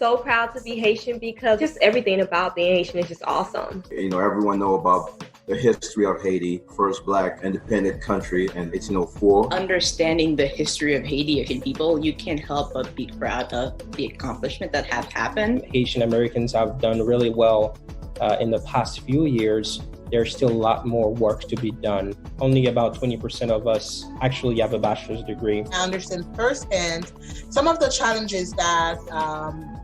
so proud to be Haitian because just everything about being Haitian is just awesome. You know, everyone know about the history of Haiti, first Black independent country in 1804. Understanding the history of Haiti, Haitian people, you can't help but be proud of the accomplishment that have happened. Haitian Americans have done really well in the past few years. There's still a lot more work to be done. Only about 20% of us actually have a bachelor's degree. I understand firsthand some of the challenges that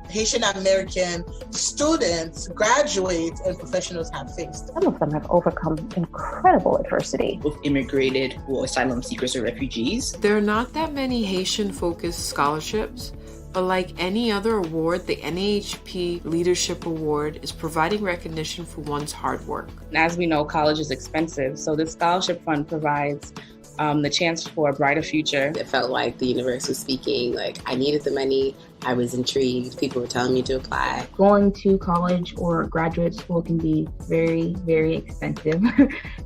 Haitian American students, graduates, and professionals have faced. Some of them have overcome incredible adversity. Both immigrated or asylum seekers or refugees. There are not that many Haitian-focused scholarships, but like any other award, the NAAHP Leadership Award is providing recognition for one's hard work. As we know, college is expensive, so this scholarship fund provides the chance for a brighter future. It felt like the universe was speaking, like I needed the money, I was intrigued, people were telling me to apply. Going to college or graduate school can be very, very expensive.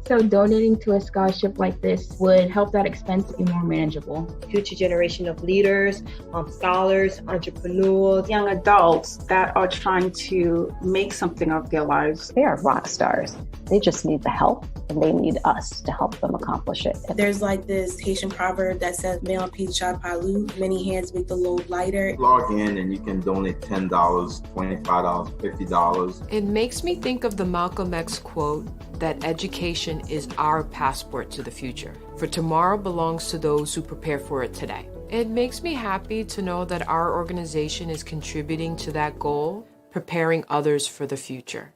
So donating to a scholarship like this would help that expense be more manageable. Future generation of leaders, scholars, entrepreneurs, young adults that are trying to make something of their lives. They are rock stars. They just need the help, and they need us to help them accomplish it. There's like this Haitian proverb that says, "Mea picha palu," many hands make the load lighter. Log in and you can donate $10, $25, $50. It makes me think of the Malcolm X quote that education is our passport to the future, for tomorrow belongs to those who prepare for it today. It makes me happy to know that our organization is contributing to that goal, preparing others for the future.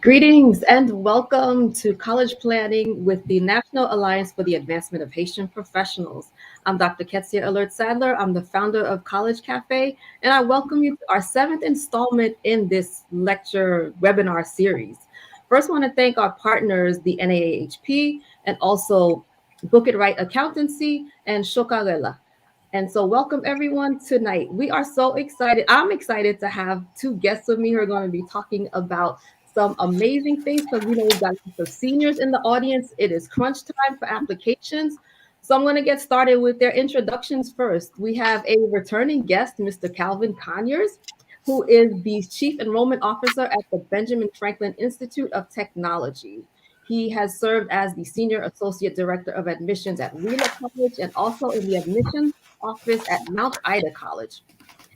Greetings and welcome to College Planning with the National Alliance for the Advancement of Haitian Professionals. I'm Dr. Ketsia Sadler. I'm the founder of College Cafe, and I welcome you to our 7th installment in this lecture webinar series. First, I want to thank our partners, the NAAHP, and also Book It Right Accountancy and Shokarela. And so welcome everyone tonight. We are so excited. I'm excited to have two guests with me who are going to be talking about some amazing things, because we know we've got some seniors in the audience. It is crunch time for applications. So I'm going to get started with their introductions first. We have a returning guest, Mr. Calvin Conyers, who is the Chief Enrollment Officer at the Benjamin Franklin Institute of Technology. He has served as the Senior Associate Director of Admissions at Wheeler College and also in the Admissions Office at Mount Ida College.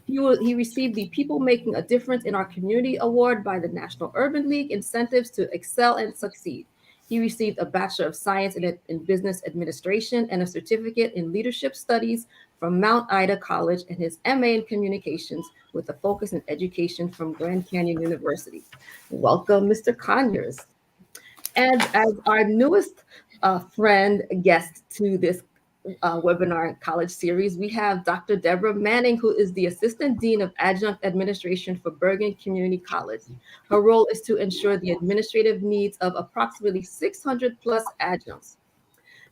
He received the People Making a Difference in Our Community Award by the National Urban League Incentives to Excel and Succeed. He received a Bachelor of Science in Business Administration and a Certificate in Leadership Studies from Mount Ida College and his MA in Communications with a focus in education from Grand Canyon University. Welcome, Mr. Conyers. And as our newest guest to this webinar college series, we have Dr. Deborah Manning, who is the Assistant Dean of Adjunct Administration for Bergen Community College. Her role is to ensure the administrative needs of approximately 600 plus adjuncts.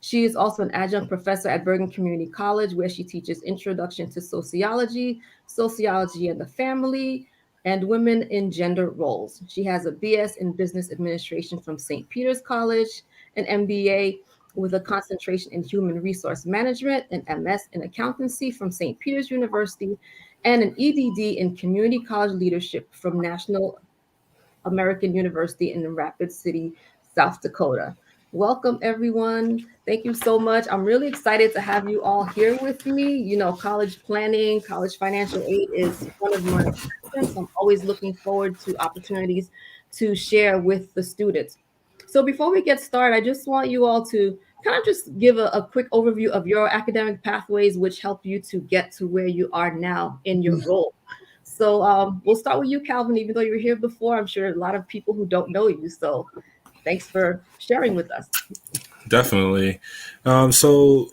She is also an adjunct professor at Bergen Community College, where she teaches Introduction to Sociology, Sociology and the Family, and Women in Gender Roles. She has a BS in Business Administration from St. Peter's College, an MBA with a concentration in Human Resource Management, an MS in Accountancy from St. Peter's University, and an EDD in Community College Leadership from National American University in Rapid City, South Dakota. Welcome, everyone. Thank you so much. I'm really excited to have you all here with me. You know, college planning, college financial aid is one of my passions. I'm always looking forward to opportunities to share with the students. So before we get started, I just want you all to kind of just give a quick overview of your academic pathways, which help you to get to where you are now in your role. So we'll start with you, Calvin. Even though you were here before, I'm sure a lot of people who don't know you. So thanks for sharing with us. Definitely. Growing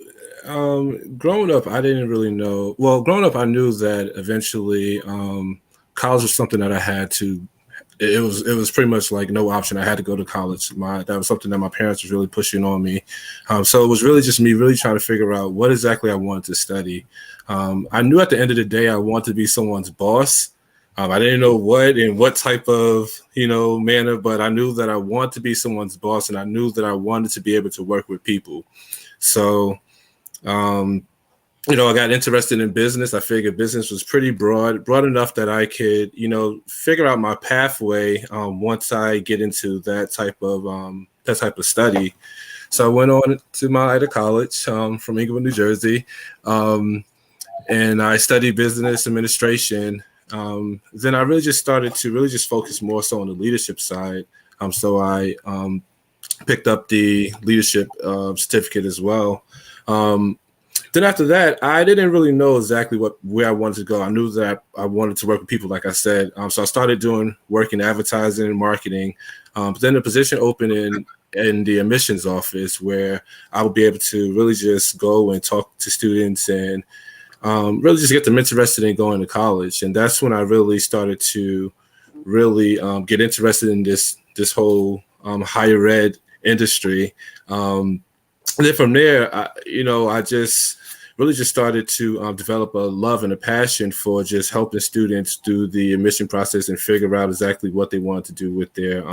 up, I didn't really know. Well, growing up, I knew that eventually college was something that I had to. It was pretty much like no option. I had to go to college. That was something that my parents was really pushing on me. So it was really just me really trying to figure out what exactly I wanted to study. I knew at the end of the day I wanted to be someone's boss, I didn't know what type of, manner, but I knew that I wanted to be someone's boss, and I knew that I wanted to be able to work with people. So, I got interested in business. I figured business was pretty broad enough that I could, figure out my pathway once I get into that type of study. So I went on to NAAHP College from Englewood, New Jersey, and I studied business administration. Then I really just started to focus more so on the leadership side. So I picked up the leadership certificate as well. Then after that, I didn't really know exactly where I wanted to go. I knew that I wanted to work with people, like I said. So I started doing work in advertising and marketing. But then the position opened in the admissions office, where I would be able to really just go and talk to students and really just get them interested in going to college. And that's when I really started to really get interested in this whole higher ed industry. And then from there, I just really just started to develop a love and a passion for just helping students through the admission process and figure out exactly what they wanted to do with their,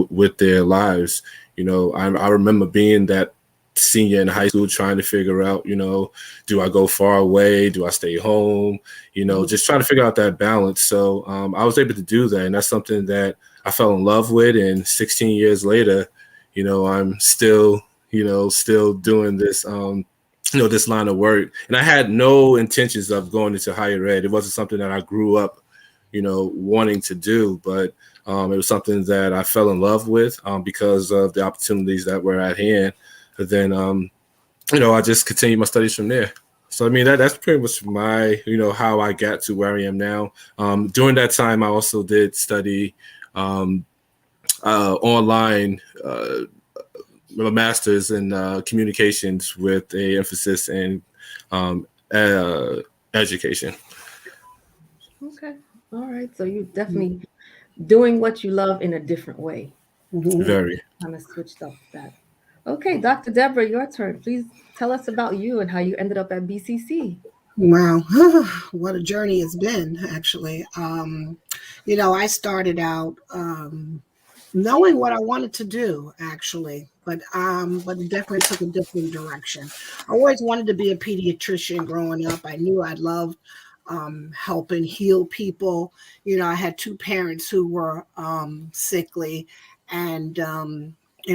with their lives. I remember being that senior in high school trying to figure out, do I go far away? Do I stay home? Just trying to figure out that balance. So I was able to do that. And that's something that I fell in love with. And 16 years later, I'm still doing this, this line of work. And I had no intentions of going into higher ed. It wasn't something that I grew up, wanting to do, but it was something that I fell in love with because of the opportunities that were at hand. But then, I just continued my studies from there. So, that's pretty much my, how I got to where I am now. During that time, I also did study online, a master's in communications with an emphasis in education. Okay. All right. So you're definitely doing what you love in a different way. Very. Kind of switched up that. Okay, Dr. Deborah, your turn. Please tell us about you and how you ended up at BCC. Wow, what a journey it's been, actually. I started out knowing what I wanted to do, actually, but it definitely took a different direction. I always wanted to be a pediatrician growing up. I knew I loved helping heal people. I had two parents who were sickly, and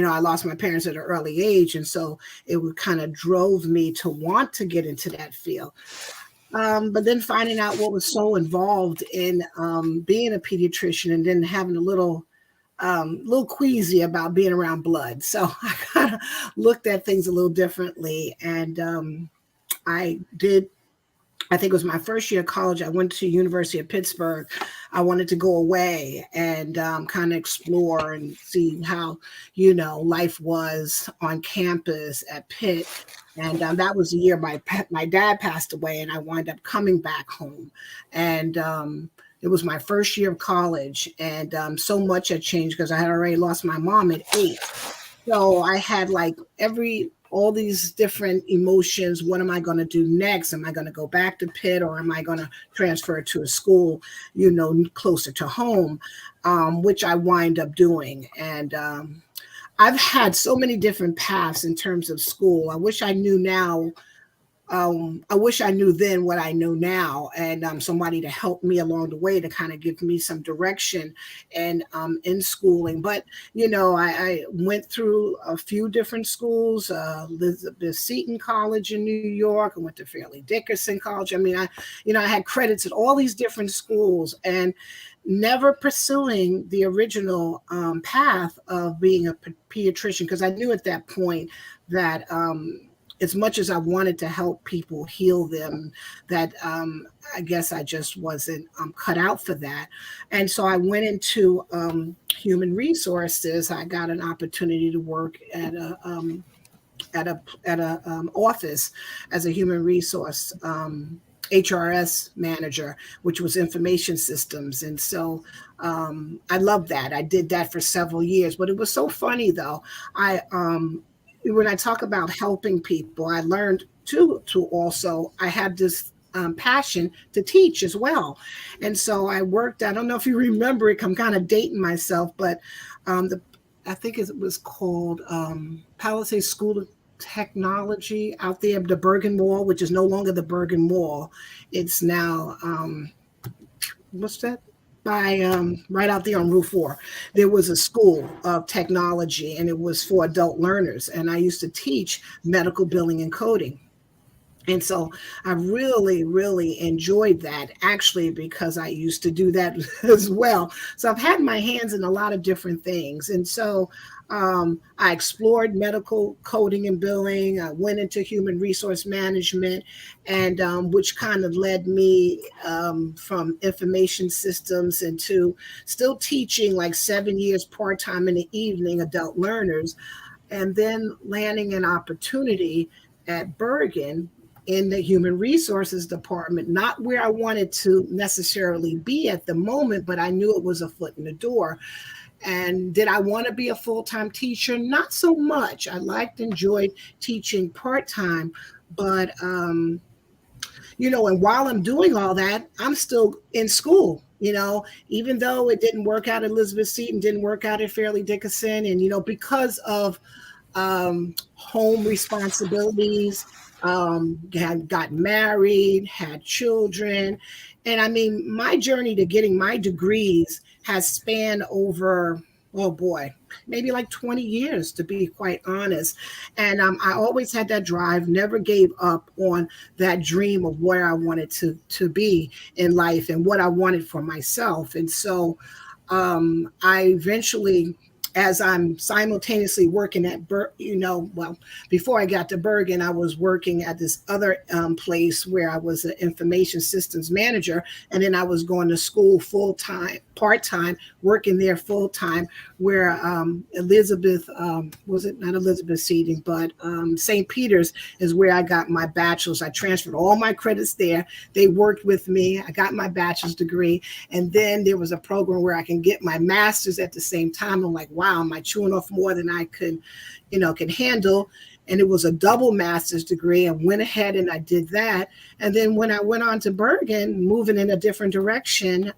I lost my parents at an early age, and so it kind of drove me to want to get into that field. But then finding out what was so involved in being a pediatrician, and then having a little queasy about being around blood. So I kind of looked at things a little differently, and I think it was my first year of college. I went to University of Pittsburgh. I wanted to go away and kind of explore and see how, life was on campus at Pitt. And that was the year my dad passed away, and I wound up coming back home. And it was my first year of college, and so much had changed because I had already lost my mom at 8. So I had all these different emotions. What am I going to do next? Am I going to go back to Pitt, or am I going to transfer to a school, closer to home, which I wind up doing. And I've had so many different paths in terms of school. I wish I knew now. I wish I knew then what I know now, and somebody to help me along the way to kind of give me some direction and in schooling. But I went through a few different schools. Elizabeth Seton College in New York. I went to Fairleigh Dickinson College. I had credits at all these different schools, and never pursuing the original path of being a pediatrician, because I knew at that point that as much as I wanted to help people heal them, that I guess I just wasn't cut out for that. And so I went into human resources. I got an opportunity to work at a office as a human resource HRS manager, which was information systems. And so I loved that. I did that for several years, but it was so funny though. When I talk about helping people, I learned to also, I had this passion to teach as well. And so I worked, I don't know if you remember it, I'm kind of dating myself, but I think it was called Palisades School of Technology out there, the Bergen Mall, which is no longer the Bergen Mall. It's now, what's that? By right out there on Route 4, there was a school of technology, and it was for adult learners. And I used to teach medical billing and coding. And so I really, really enjoyed that, actually, because I used to do that as well. So I've had my hands in a lot of different things. And so I explored medical coding and billing. I went into human resource management, and which kind of led me from information systems into still teaching like 7 years part-time in the evening, adult learners, and then landing an opportunity at Bergen in the human resources department, not where I wanted to necessarily be at the moment, but I knew it was a foot in the door. And did I want to be a full-time teacher? Not so much. I enjoyed teaching part-time, but, and while I'm doing all that, I'm still in school, even though it didn't work out at Elizabeth Seton, didn't work out at Fairleigh Dickinson. And, because of home responsibilities, got married, had children. And I mean, my journey to getting my degrees has spanned over, oh boy, maybe like 20 years, to be quite honest. And I always had that drive, never gave up on that dream of where I wanted to be in life and what I wanted for myself. And so I eventually, as I'm simultaneously working at, before I got to Bergen, I was working at this other place where I was an information systems manager. And then I was going to school full-time, part-time, working there full-time, where Elizabeth, was it not Elizabeth Seton, but St. Peter's is where I got my bachelor's. I transferred all my credits there. They worked with me. I got my bachelor's degree. And then there was a program where I can get my master's at the same time. I'm like, wow, am I chewing off more than I could handle? And it was a double master's degree. I went ahead and I did that. And then when I went on to Bergen, moving in a different direction,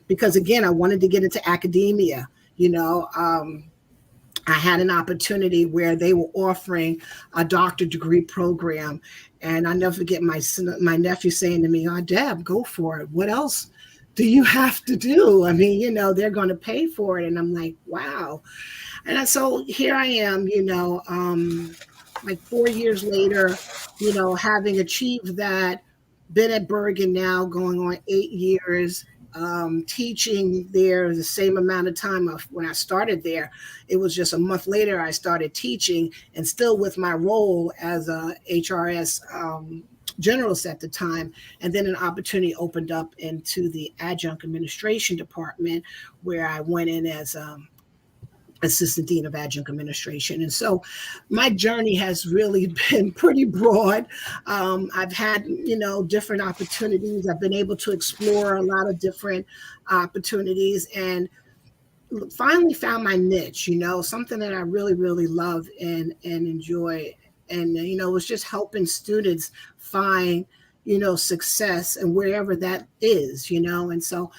because again, I wanted to get into academia. I had an opportunity where they were offering a doctorate degree program. And I never forget my nephew saying to me, "Oh, Deb, go for it. What else do you have to do? I mean, they're going to pay for it." And I'm like, wow. And so here I am, like 4 years later, having achieved that, been at Bergen now going on 8 years, teaching there the same amount of time of when I started there. It was just a month later I started teaching, and still with my role as a HRS generalist at the time. And then an opportunity opened up into the adjunct administration department, where I went in as assistant dean of adjunct administration. And so my journey has really been pretty broad. I've had, different opportunities. I've been able to explore a lot of different opportunities, and finally found my niche, something that I really, really love and enjoy. And, was just helping students find, success and wherever that is, and so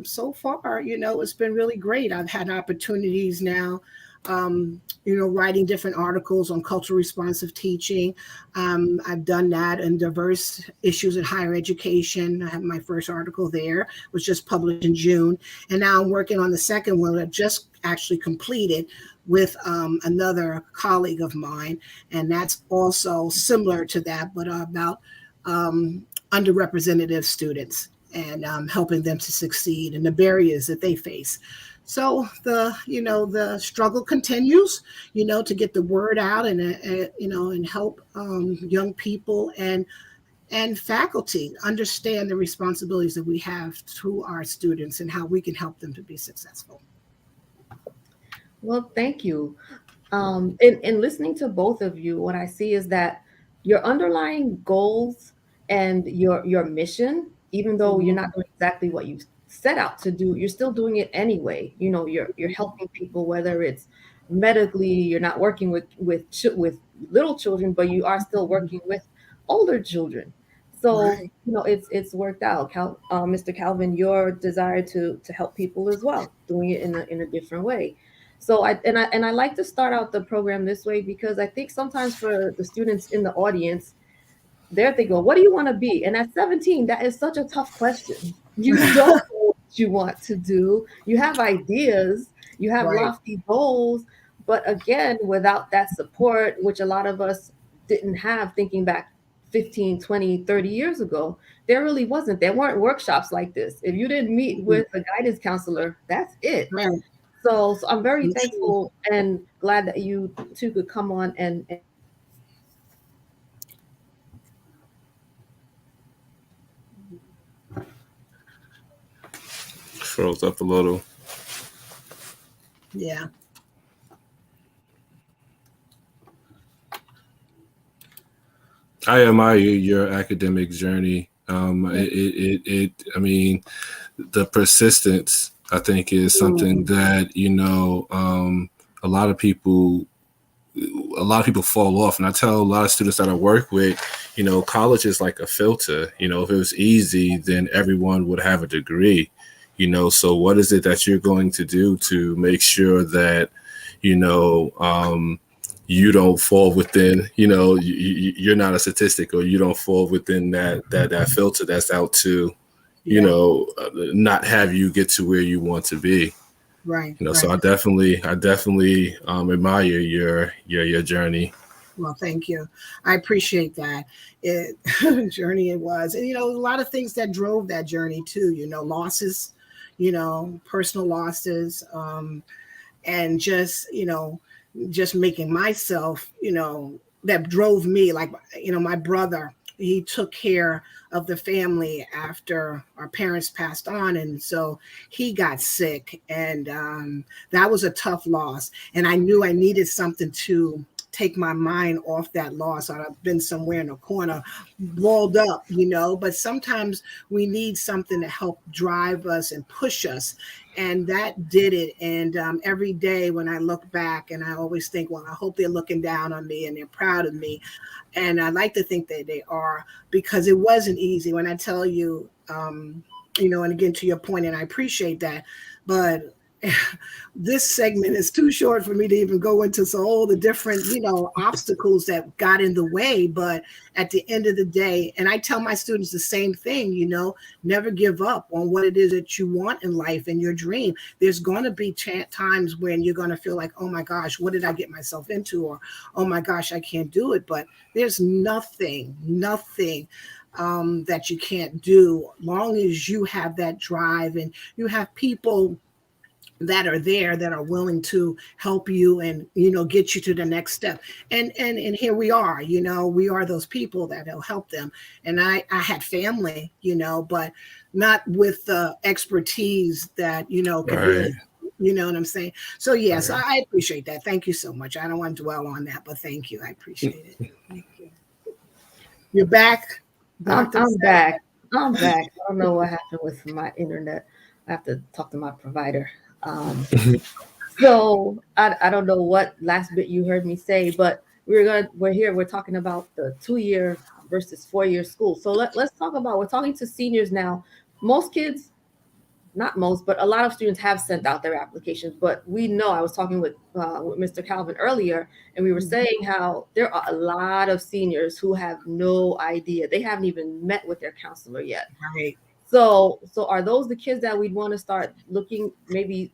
so far, it's been really great. I've had opportunities now, writing different articles on cultural responsive teaching. I've done that in diverse issues in higher education. I have my first article there, was just published in June. And now I'm working on the second one that I just actually completed with another colleague of mine. And that's also similar to that, but about underrepresented students, and helping them to succeed and the barriers that they face. So the struggle continues, to get the word out and help young people and faculty understand the responsibilities that we have to our students and how we can help them to be successful. Well, thank you. In listening to both of you, what I see is that your underlying goals and your mission, even though you're not doing exactly what you set out to do, you're still doing it anyway. You're helping people, whether it's medically, you're not working with little children, but you are still working with older children. So, Right. it's worked out. Mr. Calvin, your desire to help people as well, doing it in a different way. So I like to start out the program this way because I think sometimes for the students in the audience, they're thinking, well, what do you want to be? And at 17, that is such a tough question. You don't know what you want to do. You have ideas, you have Right. lofty goals, but again, without that support, which a lot of us didn't have thinking back 15, 20, 30 years ago, there really wasn't. There weren't workshops like this. If you didn't meet with a guidance counselor, that's it. Right. So I'm very That's true. thankful and glad that you two could come on and Froze up a little. Yeah. I admire your academic journey. I mean, the persistence, I think, is something that, a lot of people fall off. And I tell a lot of students that I work with, college is like a filter. If it was easy, then everyone would have a degree. So what is it that you're going to do to make sure that, you don't fall within, you're not a statistic, or you don't fall within that filter that's out to, not have you get to where you want to be. Right. So I definitely admire your journey. Well, thank you. I appreciate that. Journey it was. And, a lot of things that drove that journey too, losses, personal losses, and just making myself, that drove me. Like, my brother, he took care of the family after our parents passed on. And so he got sick, and that was a tough loss. And I knew I needed something to take my mind off that loss. I've been somewhere in a corner, balled up, but sometimes we need something to help drive us and push us. And that did it. And every day when I look back, and I always think, well, I hope they're looking down on me and they're proud of me. And I like to think that they are, because it wasn't easy. When I tell you, and again, to your point, and I appreciate that, but this segment is too short for me to even go into all the different, obstacles that got in the way. But at the end of the day, and I tell my students the same thing, never give up on what it is that you want in life and your dream. There's going to be times when you're going to feel like, oh my gosh, what did I get myself into? Or, oh my gosh, I can't do it. But there's nothing that you can't do, long as you have that drive and you have people that are there that are willing to help you and get you to the next step. And here we are, we are those people that will help them. And I had family, but not with the expertise that could really, you know what I'm saying? So yes, I appreciate that. Thank you so much. I don't want to dwell on that, but thank you. I appreciate it. Thank you. You're back. I'm back. I don't know what happened with my internet. I have to talk to my provider. So I don't know what last bit you heard me say, but we're talking about the 2-year versus 4-year school. So let's talk about, we're talking to seniors now. Most kids, not most, but a lot of students have sent out their applications, but we know, I was talking with Mr. Calvin earlier, and we were saying how there are a lot of seniors who have no idea. They haven't even met with their counselor yet. Right. So are those the kids that we'd want to start looking, maybe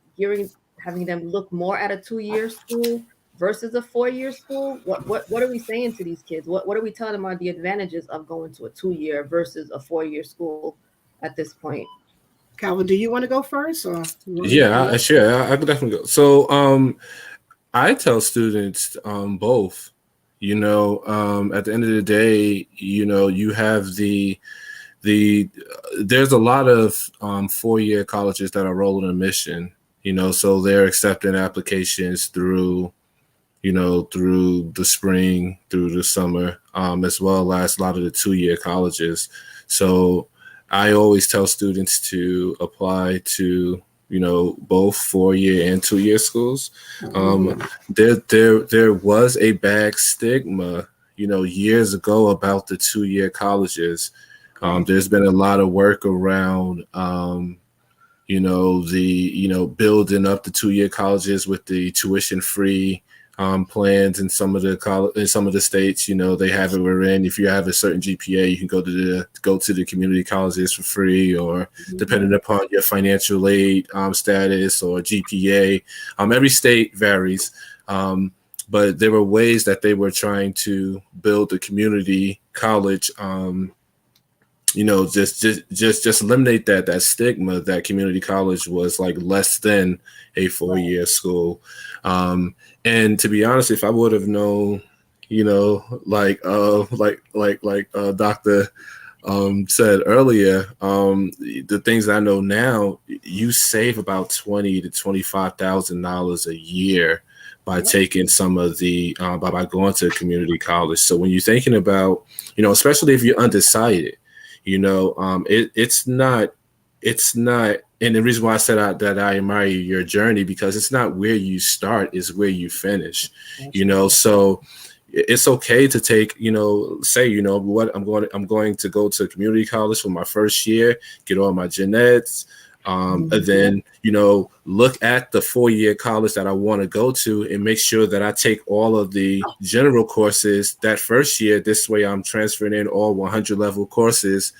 having them look more at a 2-year school versus a 4-year school? What are we saying to these kids? What are we telling them are the advantages of going to a 2-year versus a 4-year school at this point? Calvin, do you want to go first? Or yeah, sure. I could definitely go. So I tell students both, at the end of the day, you have there's a lot of 4-year colleges that are rolling admission, so they're accepting applications through the spring, through the summer, as well as a lot of the 2-year colleges. So I always tell students to apply to, both 4-year and 2-year schools. There was a bad stigma, years ago about the 2-year colleges. There's been a lot of work around, building up the 2-year colleges with the tuition-free plans in some of the states. They have it wherein if you have a certain GPA, you can go to the community colleges for free, or depending upon your financial aid status or GPA. Every state varies, but there were ways that they were trying to build the community college. Just eliminate that stigma that community college was like less than a 4-year school. And to be honest, if I would have known, like Dr. Said earlier, the things I know now, you save about $20,000 to $25,000 a year by taking some of the by going to community college. So when you're thinking about, especially if you're undecided, it's not, and the reason why I said that I admire your journey, because it's not where you start, it's where you finish, so it's okay to take, say, what, I'm going to go to community college for my first year, get all my gen eds, and then, look at the 4-year college that I want to go to and make sure that I take all of the general courses that first year. This way I'm transferring in all 100 level courses,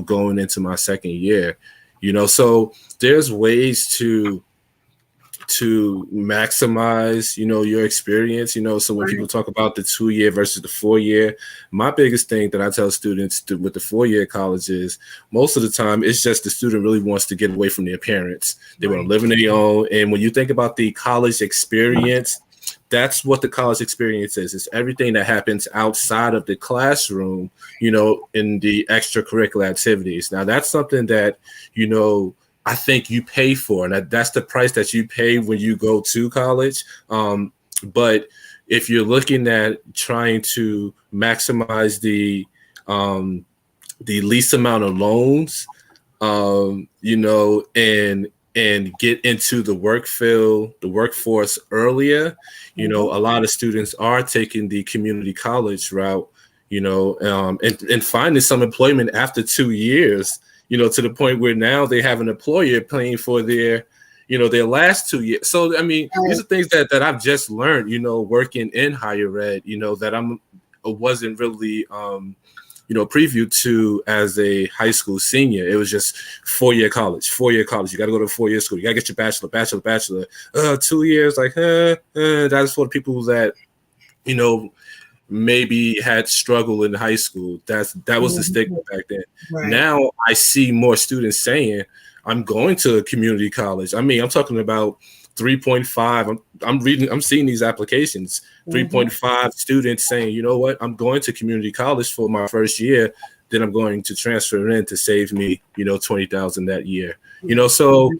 going into my second year, so there's ways to maximize, your experience, so when people talk about the 2-year versus the 4-year, my biggest thing that I tell students with the 4-year college is most of the time it's just the student really wants to get away from their parents. They want to live on their own. And when you think about the college experience, that's what the college experience is. It's everything that happens outside of the classroom, in the extracurricular activities. Now that's something that, I think you pay for, and that's the price that you pay when you go to college. But if you're looking at trying to maximize the least amount of loans, and get into the workforce earlier, a lot of students are taking the community college route, and finding some employment after 2 years. To the point where now they have an employer paying for their last 2 years. So, I mean, these are things that I've just learned, working in higher ed, that wasn't really, previewed to as a high school senior. It was just 4-year college. You got to go to a 4-year school. You got to get your bachelor. 2 years, that's for people that, maybe had struggled in high school. That was the stigma back then. Right. Now I see more students saying, I'm going to a community college. I mean, I'm talking about 3.5. I'm seeing these applications, 3.5 students saying, you know what, I'm going to community college for my first year. Then I'm going to transfer in to save me, $20,000 that year. So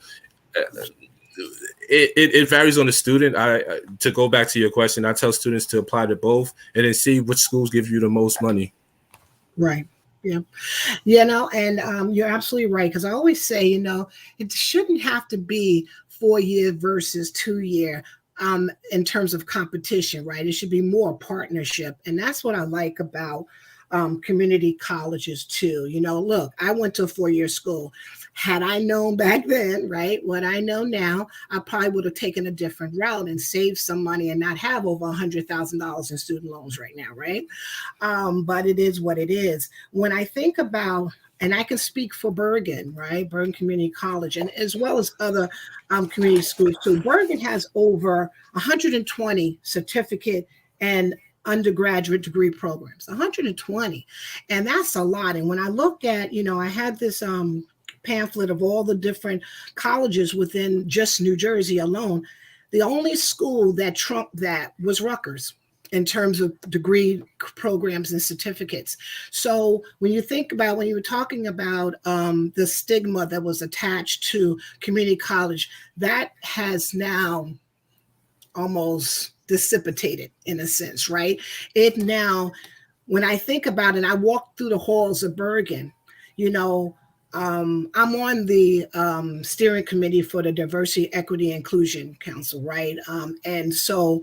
it varies on the student. To go back to your question, I tell students to apply to both and then see which schools give you the most money. Right. Yeah. And you're absolutely right. Because I always say, it shouldn't have to be 4-year versus 2-year in terms of competition, right? It should be more partnership. And that's what I like about community colleges too. Look, I went to a 4-year school. Had I known back then, right, what I know now, I probably would have taken a different route and saved some money and not have over $100,000 in student loans right now, right? But it is what it is. When I think about, and I can speak for Bergen, right, Bergen Community College, and as well as other community schools too. Bergen has over 120 certificate and undergraduate degree programs, 120. And that's a lot. And when I look at, I had this pamphlet of all the different colleges within just New Jersey alone. The only school that trumped that was Rutgers in terms of degree programs and certificates. So when you were talking about the stigma that was attached to community college, that has now almost dissipated in a sense, right? It now, when I think about it, I walk through the halls of Bergen, I'm on the steering committee for the Diversity, Equity, Inclusion Council, right? And so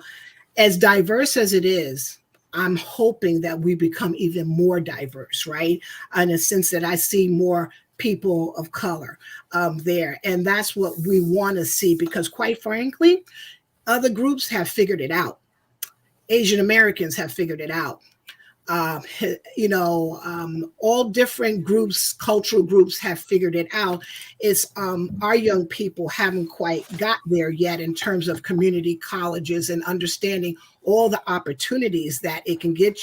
as diverse as it is, I'm hoping that we become even more diverse, right? In a sense that I see more people of color there. And that's what we want to see, because quite frankly, other groups have figured it out. Asian Americans have figured it out. All different groups, cultural groups have figured it out. It's our young people haven't quite got there yet in terms of community colleges and understanding all the opportunities that it can get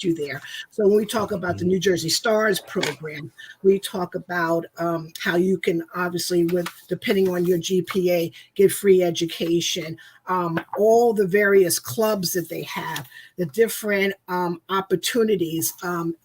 you there. So when we talk about the New Jersey Stars program, we talk about how you can obviously, depending on your GPA, get free education. All the various clubs that they have, the different opportunities,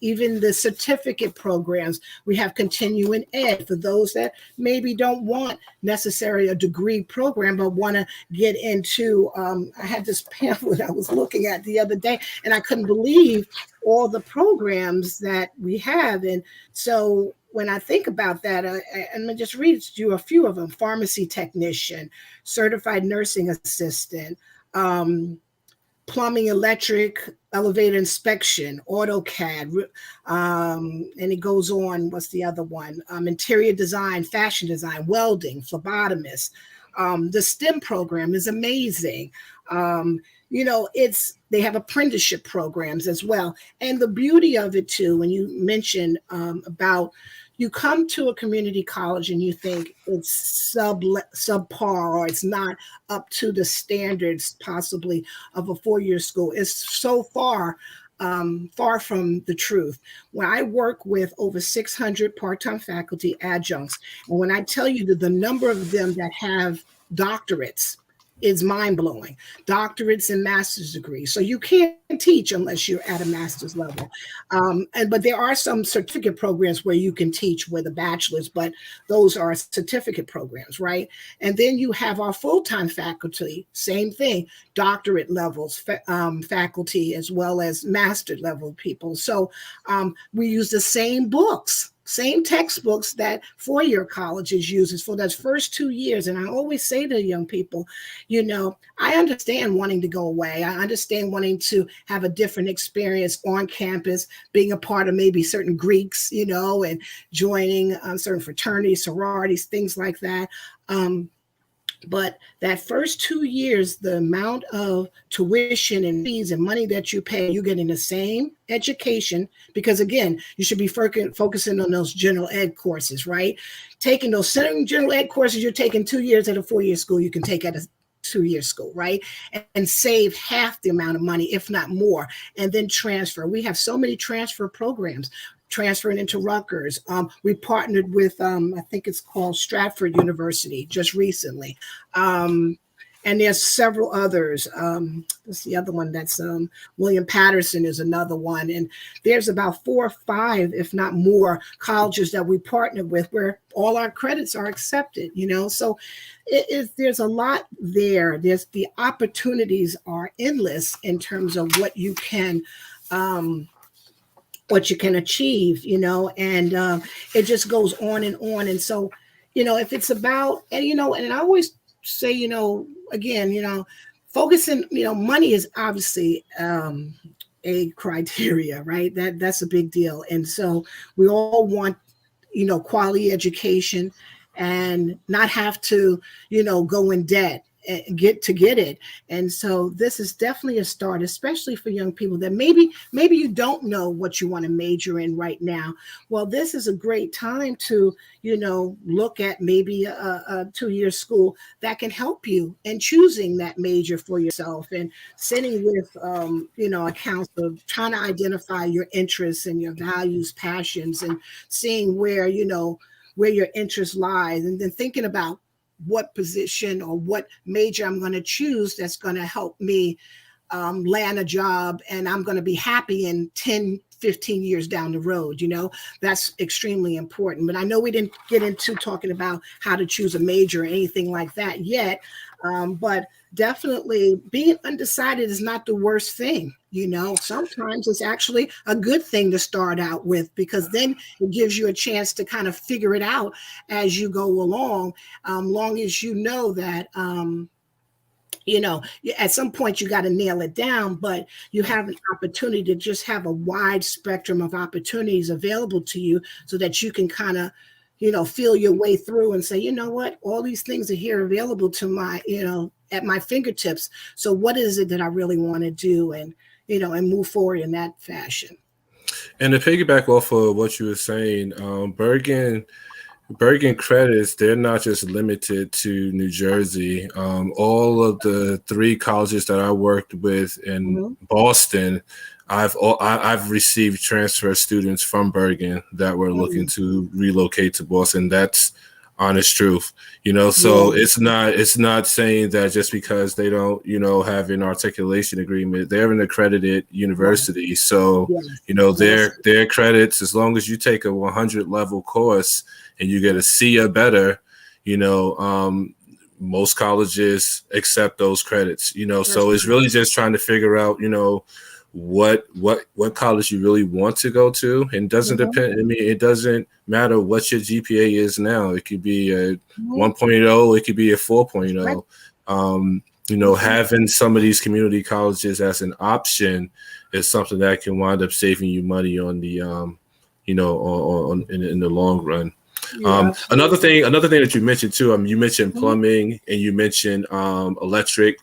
even the certificate programs. We have continuing ed for those that maybe don't want necessarily a degree program, but want to get into, I had this pamphlet I was looking at the other day, and I couldn't believe all the programs that we have. And so when I think about that, and I just read you a few of them: pharmacy technician, certified nursing assistant, plumbing, electric, elevator inspection, AutoCAD, and it goes on. What's the other one? Interior design, fashion design, welding, phlebotomist. The STEM program is amazing. They have apprenticeship programs as well. And the beauty of it too, when you mentioned about, you come to a community college and you think it's subpar, or it's not up to the standards possibly of a four-year school. It's so far from the truth. When I work with over 600 part-time faculty adjuncts, and when I tell you that the number of them that have doctorates is mind-blowing. Doctorates and master's degrees. So you can't teach unless you're at a master's level. But there are some certificate programs where you can teach with a bachelor's, but those are certificate programs, right? And then you have our full-time faculty, same thing, doctorate levels, faculty, as well as master level people. So we use the same books, same textbooks that four-year colleges uses for those first 2 years. And I always say to young people, I understand wanting to go away. I understand wanting to have a different experience on campus, being a part of maybe certain Greeks, and joining certain fraternities, sororities, things like that. But that first 2 years, the amount of tuition and fees and money that you pay, you're getting the same education, because again, you should be focusing on those general ed courses, right? Taking those same general ed courses you're taking 2 years at a four-year school, you can take at a 2-year school, right? And save half the amount of money, if not more, and then transfer. We have so many transfer programs. Transferring into Rutgers. We partnered with, I think it's called Stratford University just recently. And there's several others. That's the other one. That's William Patterson is another one. And there's about 4 or 5, if not more, colleges that we partnered with where all our credits are accepted, So there's a lot there. There's the opportunities are endless in terms of what you can achieve, and it just goes on and on. And so, if it's about, and I always say, again, focusing, money is obviously a criteria, right? That's a big deal. And so we all want, quality education and not have to, go in debt get it. And so this is definitely a start, especially for young people that maybe you don't know what you want to major in right now. Well, this is a great time to, look at maybe a 2-year school that can help you in choosing that major for yourself, and sitting with, a counselor, trying to identify your interests and your values, passions, and seeing where your interest lies, and then thinking about what position or what major I'm going to choose that's going to help me land a job, and I'm going to be happy in 10, 15 years down the road. That's extremely important. But I know we didn't get into talking about how to choose a major or anything like that yet. But definitely being undecided is not the worst thing. Sometimes it's actually a good thing to start out with, because then it gives you a chance to kind of figure it out as you go along, long as you know that you know, at some point you got to nail it down, but you have an opportunity to just have a wide spectrum of opportunities available to you so that you can kind of, you know, feel your way through and say, you know what, all these things are here available to my, you know, at my fingertips. So what is it that I really want to do, and, you know, and move forward in that fashion. And to piggyback off of what you were saying, Bergen credits, they're not just limited to New Jersey. All of the 3 colleges that I worked with in Boston, I've received transfer students from Bergen that were looking to relocate to Boston. That's honest truth, you know. So it's not saying that just because they don't, you know, have an articulation agreement, they're an accredited university. So you know, their credits, as long as you take a 100 level course and you get a C or better, you know, most colleges accept those credits, you know. So it's really just trying to figure out, you know, what college you really want to go to. And doesn't depend, I mean, it doesn't matter what your GPA is now. It could be a 1.0, it could be a 4.0. You know, having some of these community colleges as an option is something that can wind up saving you money on the you know, in the long run. Another thing that you mentioned too, you mentioned plumbing and you mentioned electric,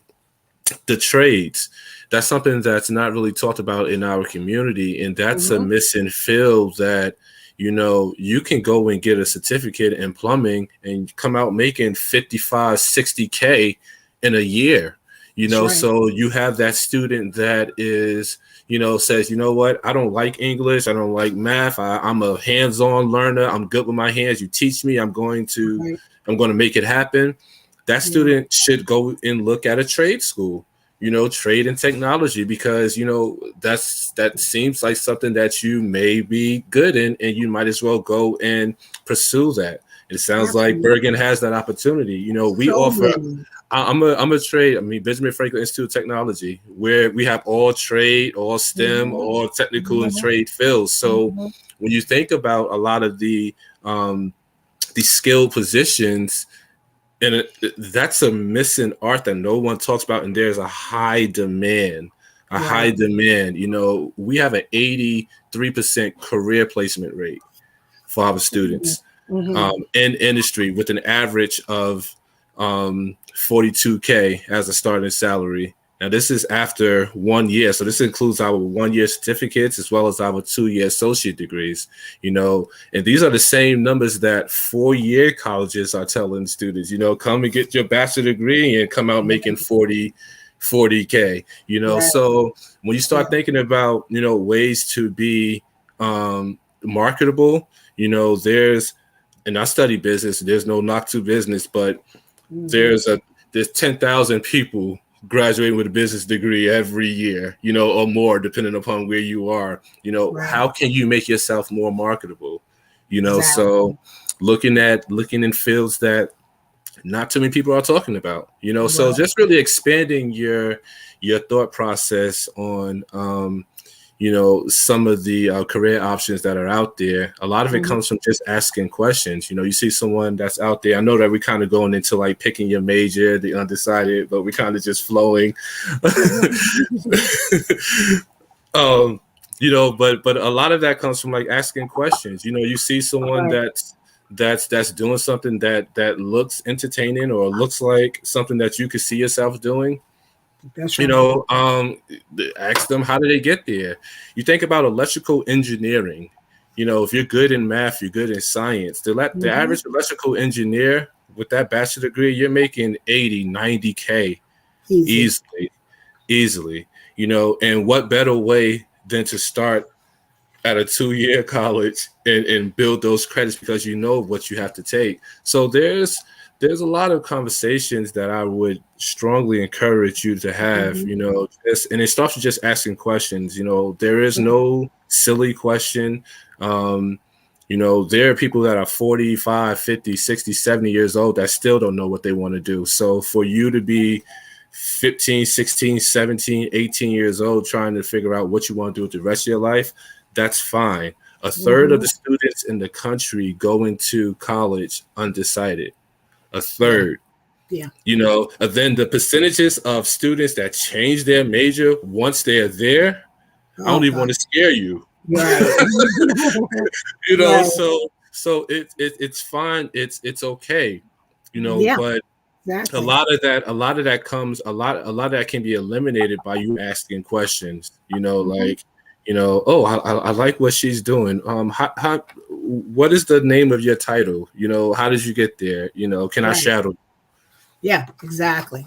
the trades. That's something that's not really talked about in our community, and that's a missing field that, you know, you can go and get a certificate in plumbing and come out making 55, 60K in a year, you know. So you have that student that is, you know, says, you know what, I don't like English, I don't like math, I'm a hands-on learner, I'm good with my hands, you teach me, I'm going to make it happen. That student should go and look at a trade school, you know, trade and technology, because, you know, that seems like something that you may be good in, and you might as well go and pursue that. It sounds like Bergen has that opportunity. You know, we offer, I'm a trade, Benjamin Franklin Institute of Technology, where we have all trade, all STEM, all technical and trade fields. So when you think about a lot of the skilled positions, and that's a missing art that no one talks about, and there's a high demand. High demand. You know, we have an 83% career placement rate for our students in industry, with an average of 42K as a starting salary. Now, this is after 1 year. So this includes our 1-year certificates as well as our 2-year associate degrees, you know, and these are the same numbers that 4-year colleges are telling students, you know, come and get your bachelor degree and come out making 40K, you know. So when you start thinking about, you know, ways to be marketable, you know, and I study business, there's no knock to business, but there's 10,000 people graduating with a business degree every year, you know, or more, depending upon where you are. You know, how can you make yourself more marketable? You know, so looking in fields that not too many people are talking about, you know, so just really expanding your thought process on you know, some of the career options that are out there. A lot of it comes from just asking questions. You know, you see someone that's out there. I know that we're kind of going into like picking your major, the undecided, but we're kind of just flowing. You know, but a lot of that comes from like asking questions. You know, you see someone that's doing something that looks entertaining or looks like something that you could see yourself doing. You know, ask them, how did they get there? You think about electrical engineering. You know, if you're good in math, you're good in science. The average electrical engineer with that bachelor degree, you're making 80, 90K easily. You know, and what better way than to start at a 2-year college and build those credits, because you know what you have to take. So there's a lot of conversations that I would strongly encourage you to have, you know, and it starts with just asking questions. You know, there is no silly question. You know, there are people that are 45, 50, 60, 70 years old that still don't know what they want to do. So for you to be 15, 16, 17, 18 years old trying to figure out what you want to do with the rest of your life, that's fine. A third of the students in the country go into college undecided. A third. Yeah. You know, and then the percentages of students that change their major once they're there, I don't even want to scare you. Right. You know, Right. so it's fine. It's okay. You know, Yeah. but Exactly. a lot of that can be eliminated by you asking questions. You know, like, you know, oh, I like what she's doing. What is the name of your title? You know, how did you get there? You know, can I shadow? Yeah, exactly.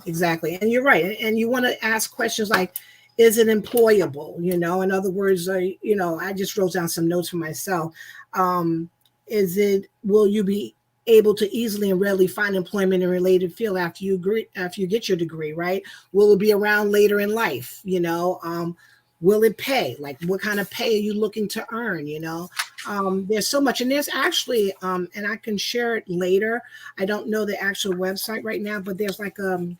And you're right. And you want to ask questions like, is it employable? You know, in other words, you know, I just wrote down some notes for myself. Will you be able to easily and readily find employment in a related field after you get your degree, right? Will it be around later in life? You know, will it pay? Like, what kind of pay are you looking to earn? You know, there's so much, and there's actually, and I can share it later. I don't know the actual website right now, but there's like a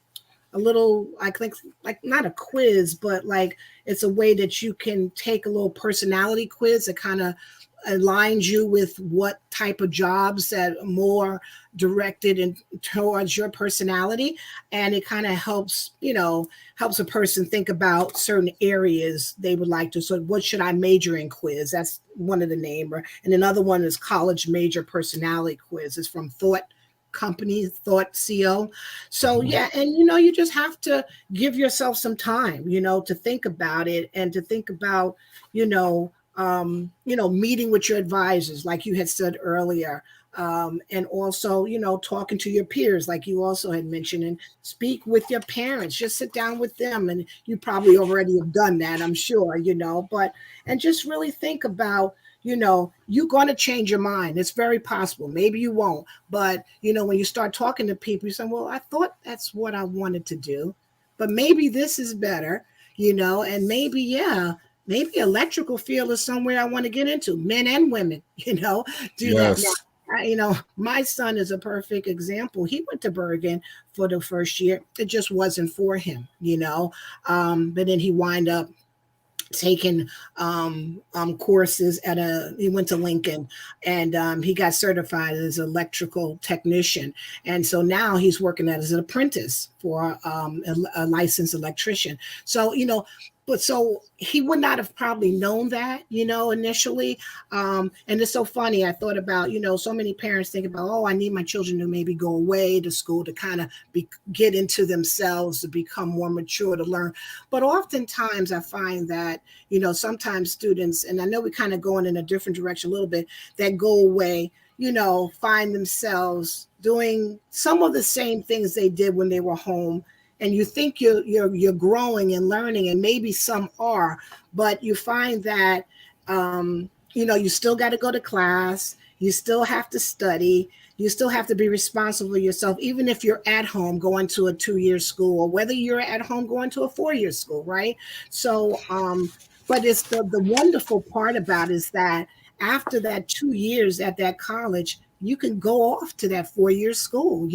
little, I think, like not a quiz, but like it's a way that you can take a little personality quiz that kind of aligns you with what type of jobs that are more directed in towards your personality, and it kind of helps a person think about certain areas they would like to. So what should I major in quiz? That's one of the name. And another one is college major personality quiz. It's from Thought Co. So yeah, and you just have to give yourself some time, to think about it, and to think about, meeting with your advisors, like you had said earlier, and also, talking to your peers, like you also had mentioned, and speak with your parents. Just sit down with them, and you probably already have done that, I'm sure, and just really think about, you're going to change your mind. It's very possible. Maybe you won't, but when you start talking to people, you say, well, I thought that's what I wanted to do, but maybe this is better, and maybe electrical field is somewhere I want to get into, men and women, do that now. My son is a perfect example. He went to Bergen for the first year. It just wasn't for him, but then he wind up taking courses he went to Lincoln, and he got certified as an electrical technician. And so now he's working as an apprentice for a licensed electrician. So, but so he would not have probably known that, initially. And it's so funny. I thought about, so many parents think about, oh, I need my children to maybe go away to school to kind of get into themselves, to become more mature, to learn. But oftentimes I find that, sometimes students, and I know we're kind of going in a different direction a little bit, that go away, find themselves doing some of the same things they did when they were home. And you think you're growing and learning, and maybe some are, but you find that, you still got to go to class. You still have to study. You still have to be responsible for yourself, even if you're at home going to a 2-year school, or whether you're at home going to a 4-year school, right? So, but it's the wonderful part about it is that after that 2 years at that college, you can go off to that 4-year school,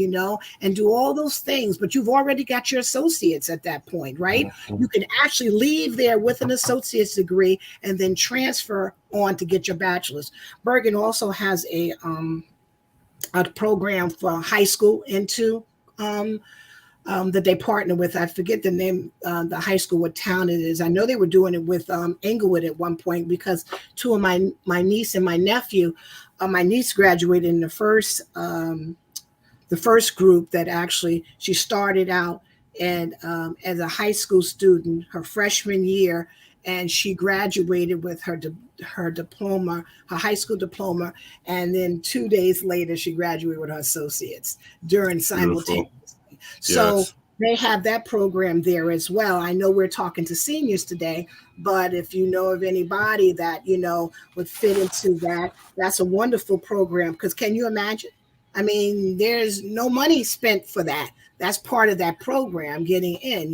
and do all those things, but you've already got your associates at that point, right? You can actually leave there with an associate's degree and then transfer on to get your bachelor's. Bergen also has a program for high school into that they partner with. I forget the name, the high school, what town it is. I know they were doing it with Englewood at one point, because two of my niece and my nephew, my niece graduated in the first group that actually she started out and as a high school student her freshman year, and she graduated with her diploma, her high school diploma, and then 2 days later she graduated with her associates during simultaneously. So they have that program there as well. I know we're talking to seniors today, but if you know of anybody that, would fit into that, that's a wonderful program. Because can you imagine? I mean, there's no money spent for that. That's part of that program, getting in,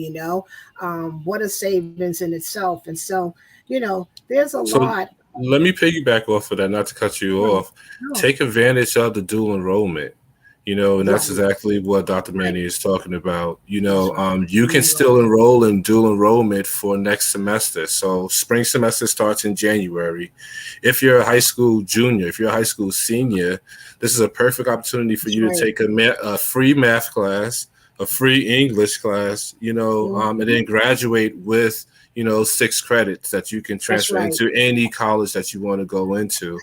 what a savings in itself. And so, there's a lot. Let me piggyback off of that, not to cut you off. Take advantage of the dual enrollment. And that's exactly what Dr. Manny is talking about. You can still enroll in dual enrollment for next semester. So spring semester starts in January. If you're a high school junior, if you're a high school senior, this is a perfect opportunity for you to take a free math class, a free English class, and then graduate with 6 credits that you can transfer into any college that you want to go into.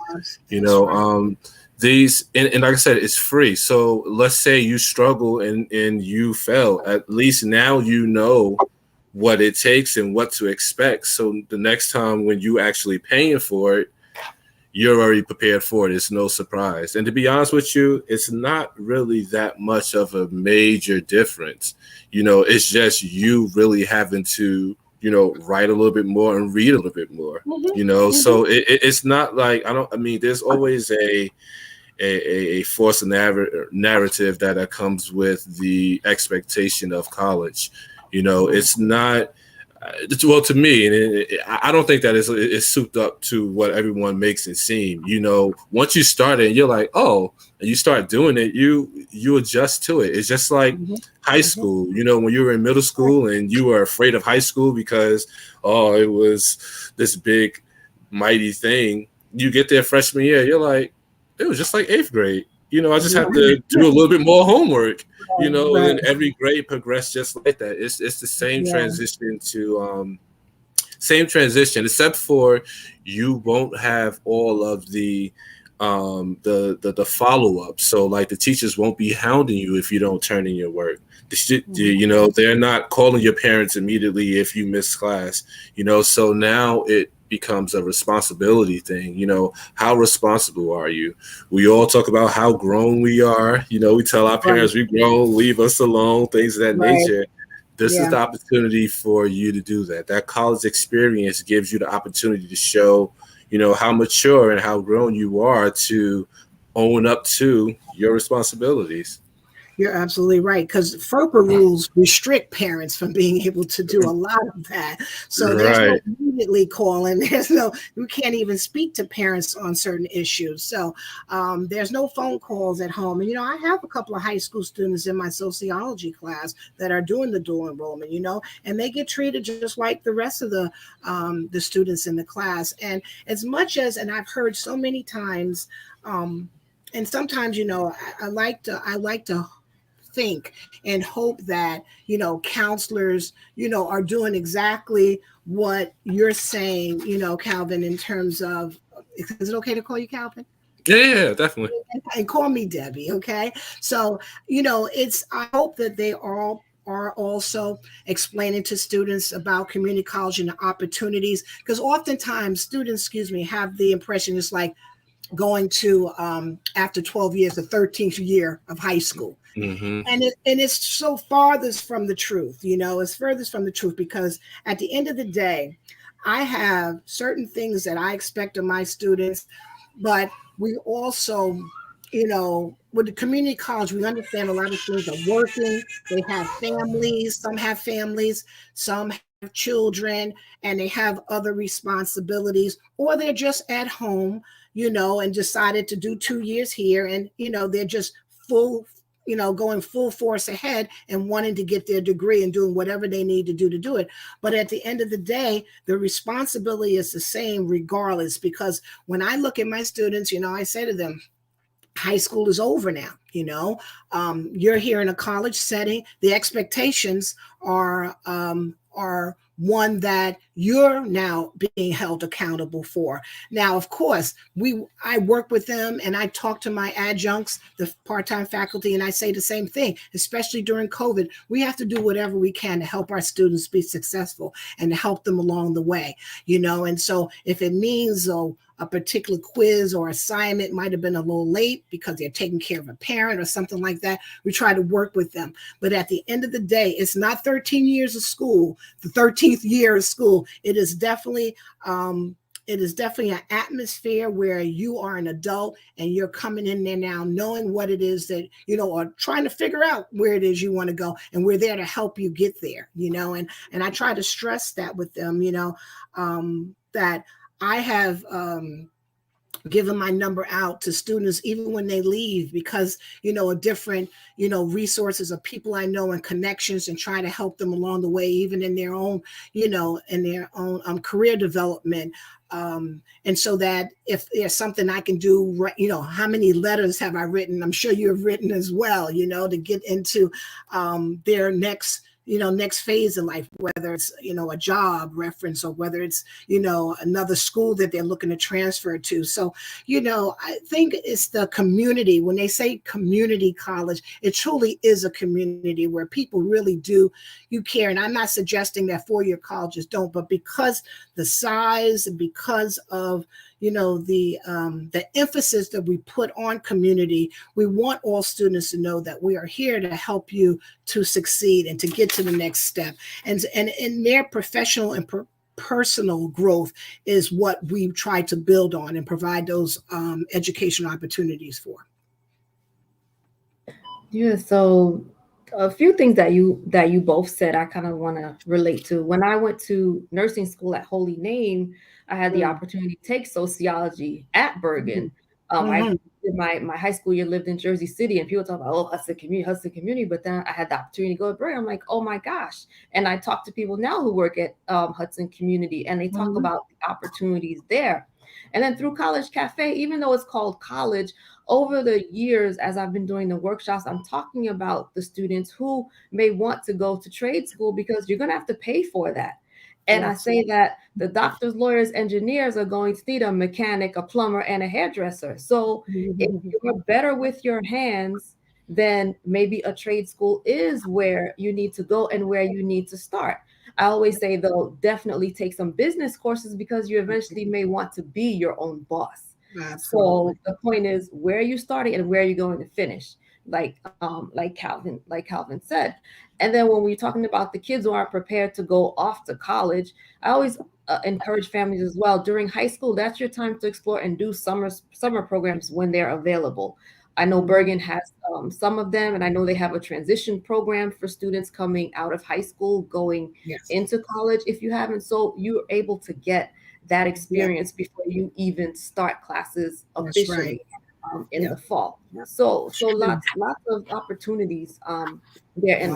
These and like I said, it's free. So let's say you struggle and you fail. At least now you know what it takes and what to expect. So the next time when you actually paying for it, you're already prepared for it. It's no surprise. And to be honest with you, it's not really that much of a major difference. It's just you really having to, write a little bit more and read a little bit more, so it's not like, there's always a forced narrative that comes with the expectation of college. It's not, well, to me, and I don't think that it's souped up to what everyone makes it seem. Once you start it, you're like, oh, and you start doing it, you adjust to it. It's just like high school. When you were in middle school and you were afraid of high school because, it was this big, mighty thing. You get there freshman year, you're like, it was just like 8th grade. I just have to do a little bit more homework, and every grade progressed just like that. It's the same transition except for you won't have all of the follow-up. So like the teachers won't be hounding you if you don't turn in your work. They're not calling your parents immediately if you miss class, so now it becomes a responsibility thing. How responsible are you? We all talk about how grown we are. We tell our parents we grown, leave us alone, things of that nature. This is the opportunity for you to do that. That college experience gives you the opportunity to show, how mature and how grown you are to own up to your responsibilities. You're absolutely right, because FERPA rules restrict parents from being able to do a lot of that. So there's no immediately calling. You can't even speak to parents on certain issues. So there's no phone calls at home. And, I have a couple of high school students in my sociology class that are doing the dual enrollment, and they get treated just like the rest of the students in the class. And as much as, and I've heard so many times, and sometimes, I like to think and hope that counselors are doing exactly what you're saying, Calvin, in terms of, is it okay to call you Calvin? Yeah, definitely. And call me Debbie, okay? So I hope that they all are also explaining to students about community college and the opportunities, because oftentimes students have the impression it's like going to after 12 years, the 13th year of high school. And it's so farthest from the truth, it's furthest from the truth, because at the end of the day, I have certain things that I expect of my students, but we also, with the community college, we understand a lot of things are working. They have families, some have children, and they have other responsibilities, or they're just at home, and decided to do 2 years here, and they're just going full force ahead and wanting to get their degree and doing whatever they need to do it. But at the end of the day, the responsibility is the same regardless, because when I look at my students, I say to them, high school is over now. You're here in a college setting. The expectations are one that you're now being held accountable for. Now, of course, I work with them and I talk to my adjuncts, the part-time faculty, and I say the same thing, especially during COVID. We have to do whatever we can to help our students be successful and to help them along the way, and so if it means a particular quiz or assignment might have been a little late because they're taking care of a parent or something like that, we try to work with them. But at the end of the day, it's not 13 years of school, the 13th year of school. It is definitely an atmosphere where you are an adult and you're coming in there now knowing what it is that, or trying to figure out where it is you want to go. And we're there to help you get there, and I try to stress that with them, that I have giving my number out to students even when they leave, because of different resources of people I know and connections, and try to help them along the way, even in their own career development. And so that if there's something I can do, how many letters have I written? I'm sure you have written as well, to get into their next phase in life, whether it's, a job reference, or whether it's, another school that they're looking to transfer to. So, I think it's the community. When they say community college, it truly is a community where people really do, you care. And I'm not suggesting that four-year colleges don't, but because the size and because of, the emphasis that we put on community, we want all students to know that we are here to help you to succeed and to get to the next step. And in their professional and personal growth is what we try to build on and provide those educational opportunities for. Yeah, so a few things that you both said, I kind of want to relate to. When I went to nursing school at Holy Name, I had the opportunity to take sociology at Bergen. I did my high school year, lived in Jersey City, and people talk about, Hudson Community. But then I had the opportunity to go to Bergen. I'm like, oh my gosh. And I talk to people now who work at Hudson Community, and they talk about the opportunities there. And then through College Cafe, even though it's called college, over the years, as I've been doing the workshops, I'm talking about the students who may want to go to trade school, because you're going to have to pay for that. And I say that the doctors, lawyers, engineers are going to need a mechanic, a plumber, and a hairdresser. So if you're better with your hands, then maybe a trade school is where you need to go and where you need to start. I always say, though, definitely take some business courses, because you eventually may want to be your own boss. Absolutely. So the point is, where are you starting and where are you going to finish? Like Calvin said. And then when we're talking about the kids who aren't prepared to go off to college, I always encourage families as well. During high school, that's your time to explore and do summer programs when they're available. I know Bergen has some of them, and I know they have a transition program for students coming out of high school going into college. If you haven't, so you're able to get that experience before you even start classes officially in the fall. So lots of opportunities there. And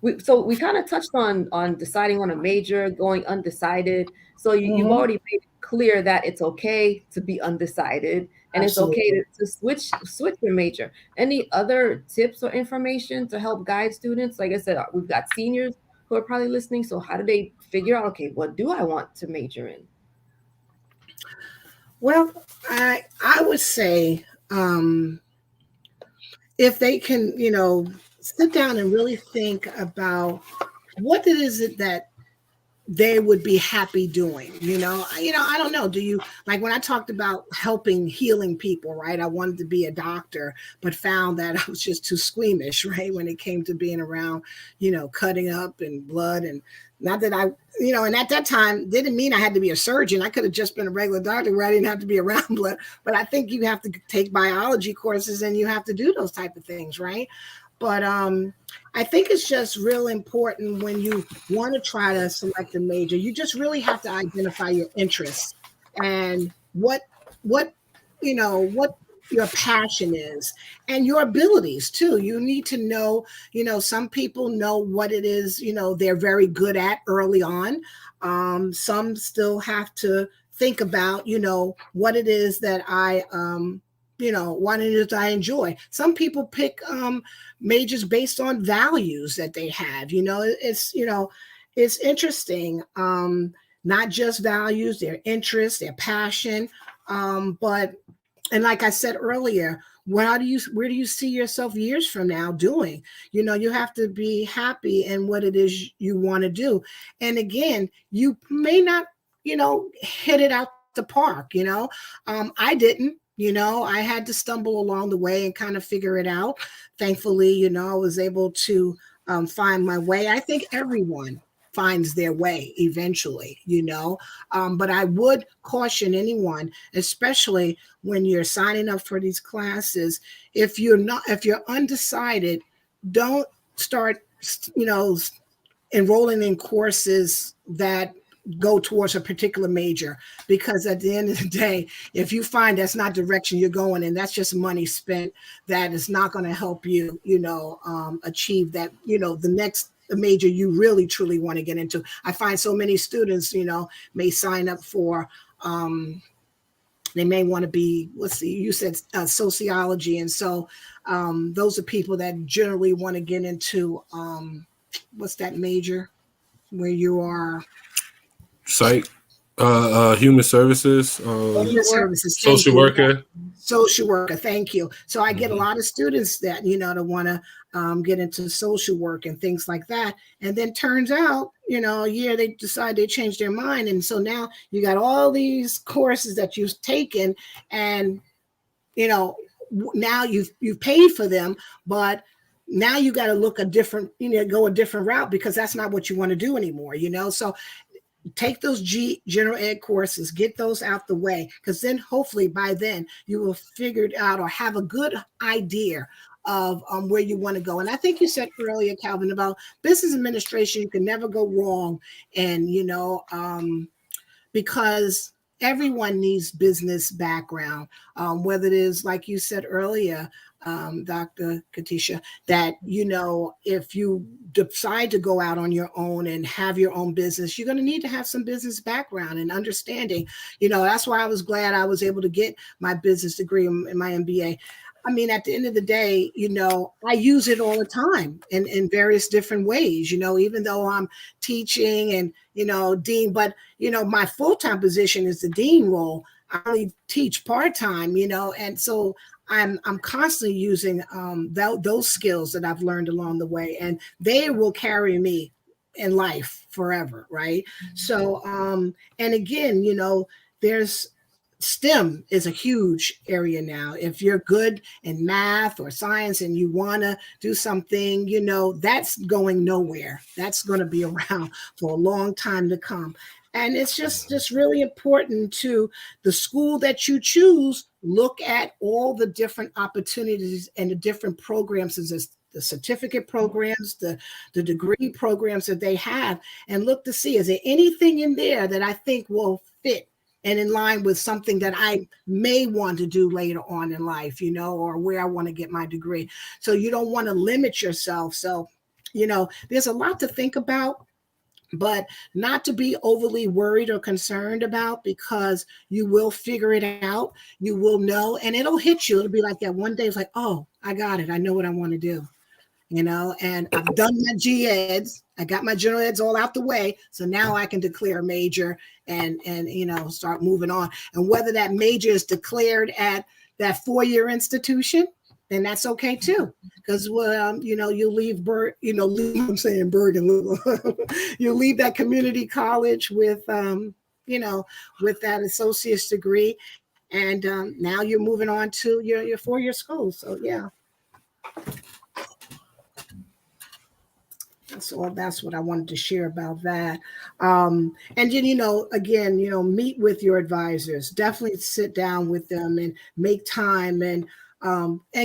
we kind of touched on deciding on a major, going undecided. So you've already made it clear that it's okay to be undecided, and Absolutely. It's okay to switch your major. Any other tips or information to help guide students? Like I said, we've got seniors who are probably listening. So how do they figure out, okay, what do I want to major in? Well, I would say if they can, sit down and really think about what it is that they would be happy doing. I don't know. Do you, like when I talked about healing people, right? I wanted to be a doctor, but found that I was just too squeamish, right? When it came to being around, cutting up and blood, and not that and at that time didn't mean I had to be a surgeon. I could have just been a regular doctor where I didn't have to be around blood, but I think you have to take biology courses and you have to do those type of things, right? But I think it's just real important when you want to try to select a major, you just really have to identify your interests and what your passion is and your abilities too. You need to know, some people know what it is, they're very good at early on. Some still have to think about, what it is that what it is I enjoy. Some people pick majors based on values that they have. It's interesting. Not just values, their interests, their passion. And like I said earlier, where do you see yourself years from now doing? You have to be happy in what it is you want to do. And again, you may not, hit it out the park. I didn't. I had to stumble along the way and kind of figure it out. Thankfully, I was able to find my way. I think everyone finds their way eventually, but I would caution anyone, especially when you're signing up for these classes, if you're undecided, don't start, enrolling in courses that go towards a particular major, because at the end of the day, if you find that's not direction you're going in, that's just money spent that is not going to help you, achieve that, the next major you really truly want to get into. I find so many students, may sign up for, they may want to be, let's see, you said sociology. And so those are people that generally want to get into, what's that major where you are? Psych, human services, social worker. Social worker, thank you. So I get a lot of students that, to want to get into social work and things like that. And then turns out, a year they decide they change their mind. And so now you got all these courses that you've taken and, now you've paid for them, but now you got to look a different, go a different route, because that's not what you want to do anymore, So take those general ed courses, get those out the way, because then hopefully by then you will figure it out or have a good idea of where you want to go. And I think you said earlier, Calvin, about business administration, you can never go wrong. And, because everyone needs business background, whether it is, like you said earlier, Dr. Ketsia, that, if you decide to go out on your own and have your own business, you're going to need to have some business background and understanding. That's why I was glad I was able to get my business degree and my MBA. I mean, at the end of the day, I use it all the time in various different ways, even though I'm teaching and, dean, but, my full-time position is the dean role. I only teach part-time, and so I'm constantly using those skills that I've learned along the way, and they will carry me in life forever, right? So, and again, there's STEM is a huge area now. If you're good in math or science and you want to do something, that's going nowhere. That's going to be around for a long time to come. And it's just really important to the school that you choose, look at all the different opportunities and the different programs, the certificate programs, the degree programs that they have, and look to see, is there anything in there that I think will fit and in line with something that I may want to do later on in life, or where I want to get my degree. So you don't want to limit yourself. So, there's a lot to think about, but not to be overly worried or concerned about, because you will figure it out. You will know, and it'll hit you. It'll be like that one day. It's like, oh, I got it. I know what I want to do. And I've done my GEDs. I got my general eds all out the way. So now I can declare a major and start moving on. And whether that major is declared at that 4-year institution, then that's okay too. Because you leave I'm saying Bergen, you leave that community college with with that associate's degree, and now you're moving on to your 4-year school. So yeah. So that's what I wanted to share about that. And then, again, meet with your advisors. Definitely sit down with them and make time, and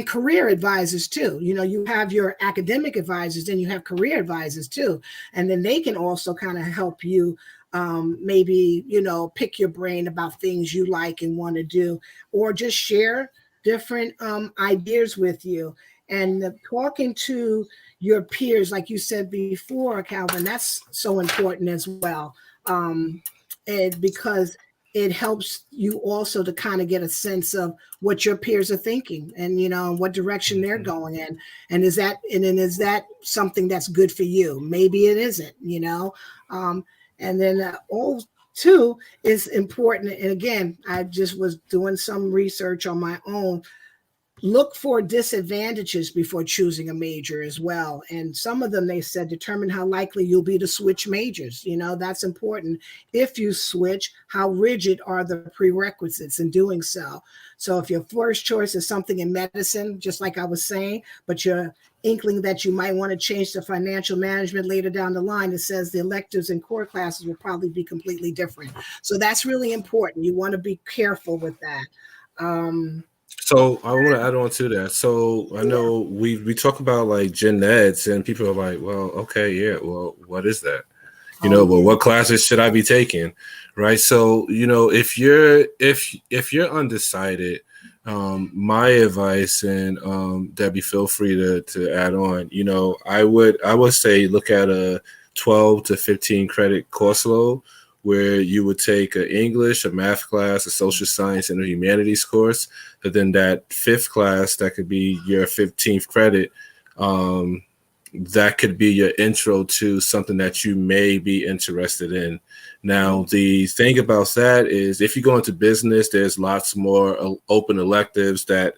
career advisors too. You have your academic advisors, and you have career advisors too. And then they can also kind of help you maybe, pick your brain about things you like and want to do, or just share different ideas with you. And talking to your peers, like you said before, Calvin, that's so important as well. And because it helps you also to kind of get a sense of what your peers are thinking, and what direction they're going in. And is that something that's good for you? Maybe it isn't, and then all too is important. And again, I just was doing some research on my own. Look for disadvantages before choosing a major as well. And some of them, they said, determine how likely you'll be to switch majors. That's important. If you switch, how rigid are the prerequisites in doing so? So if your first choice is something in medicine, just like I was saying, but you're inkling that you might want to change to financial management later down the line, it says the electives and core classes will probably be completely different. So that's really important. You want to be careful with that. So I want to add on to that. So I know we talk about like gen eds, and people are like, well, okay, yeah, well, what is that? Well, what classes should I be taking? Right. So, if you're undecided, my advice, and Debbie, feel free to add on, I would say look at a 12 to 15 credit course load where you would take an English, a math class, a social science, and a humanities course. But then that fifth class, that could be your 15th credit. That could be your intro to something that you may be interested in. Now, the thing about that is if you go into business, there's lots more open electives that,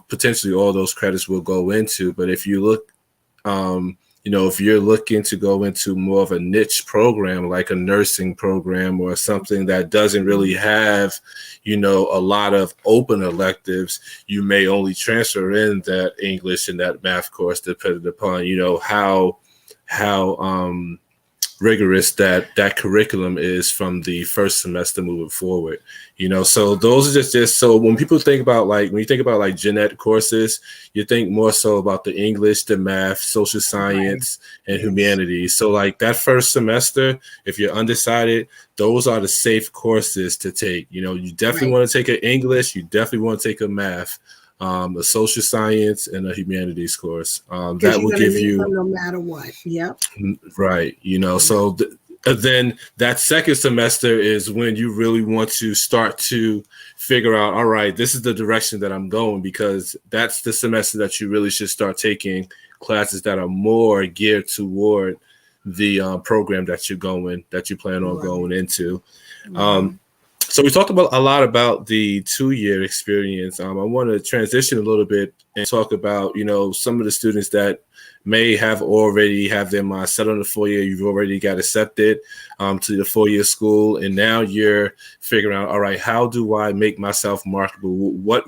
potentially all those credits will go into. But if you look, if you're looking to go into more of a niche program, like a nursing program or something that doesn't really have, a lot of open electives, you may only transfer in that English and that math course depending upon, how rigorous that curriculum is from the first semester moving forward. So those are just so when people think about when you think about gen ed courses, you think more so about the English, the math, social science, and humanities. So that first semester, if you're undecided, those are the safe courses to take. You definitely want to take an English, you definitely want to take a math, a social science, and a humanities course. That will give you no matter what. Yep. Right. So then that second semester is when you really want to start to figure out, all right, this is the direction that I'm going, because that's the semester that you really should start taking classes that are more geared toward the program that you plan on going into. So we talked a lot about the 2-year experience. I want to transition a little bit and talk about, some of the students that may already have their mind set on the 4-year. You've already got accepted to the 4-year school, and now you're figuring out, all right, how do I make myself marketable? What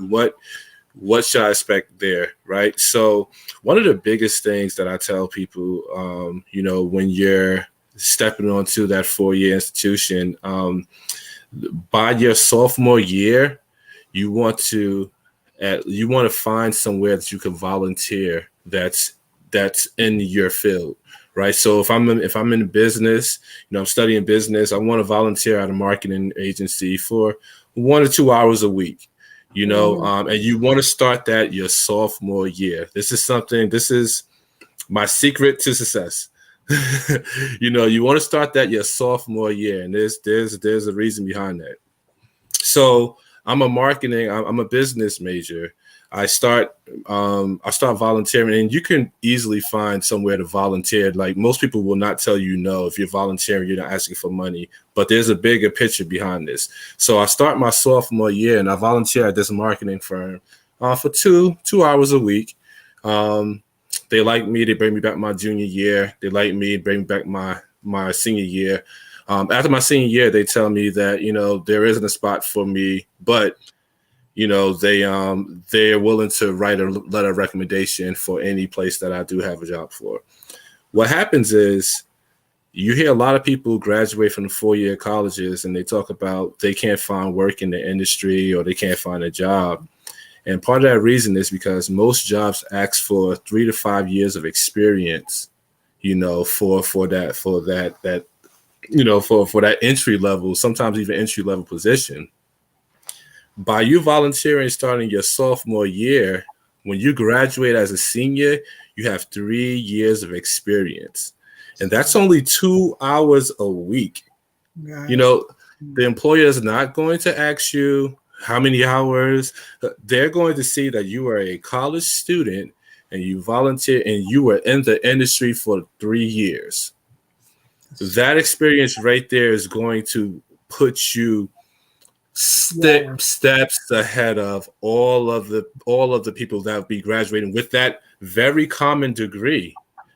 should I expect there, right? So one of the biggest things that I tell people, when you're stepping onto that 4-year institution, by your sophomore year, you want to find somewhere that you can volunteer that's in your field, right? So if I'm in business, I'm studying business, I want to volunteer at a marketing agency for 1 or 2 hours a week, and you want to start that your sophomore year. This is my secret to success. You want to start that your sophomore year, and there's a reason behind that. So I'm a business major. I start volunteering, and you can easily find somewhere to volunteer. Most people will not tell you no. If you're volunteering, you're not asking for money, but there's a bigger picture behind this. So I start my sophomore year, and I volunteer at this marketing firm for 2 hours a week. They like me. They bring me back my junior year. They like me. Bring me back my senior year. After my senior year, they tell me that there isn't a spot for me, but they're willing to write a letter of recommendation for any place that I do have a job for. What happens is you hear a lot of people graduate from the 4-year colleges, and they talk about they can't find work in the industry or they can't find a job. And part of that reason is because most jobs ask for 3 to 5 years of experience, for that entry level, sometimes even entry level position. By you volunteering starting your sophomore year, when you graduate as a senior, you have 3 years of experience. And that's only 2 hours a week. Right. The employer is not going to ask you how many hours. They're going to see that you are a college student and you volunteer and you were in the industry for 3 years. That experience right there is going to put you steps ahead of all of the people that will be graduating with that very common degree,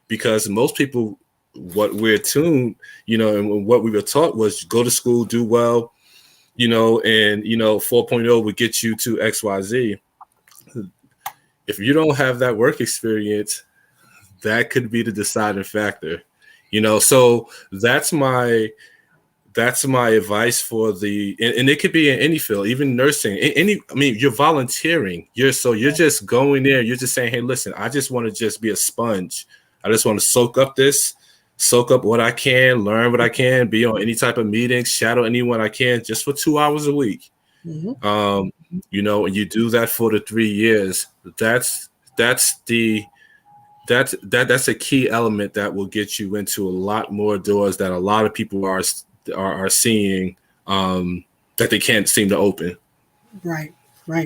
because most people, what we're tuned, and what we were taught was go to school, do well, and 4.0 would get you to XYZ. If you don't have that work experience, that could be the deciding factor. So that's my advice for and it could be in any field, even nursing, you're volunteering. You're just going there. You're just saying, hey, listen, I just want to just be a sponge. I just want to soak up this soak up what I can, learn what I can, be on any type of meeting, shadow anyone I can, just for 2 hours a week. And you do that for the 3 years. That's a key element that will get you into a lot more doors that a lot of people are seeing that they can't seem to open. Right.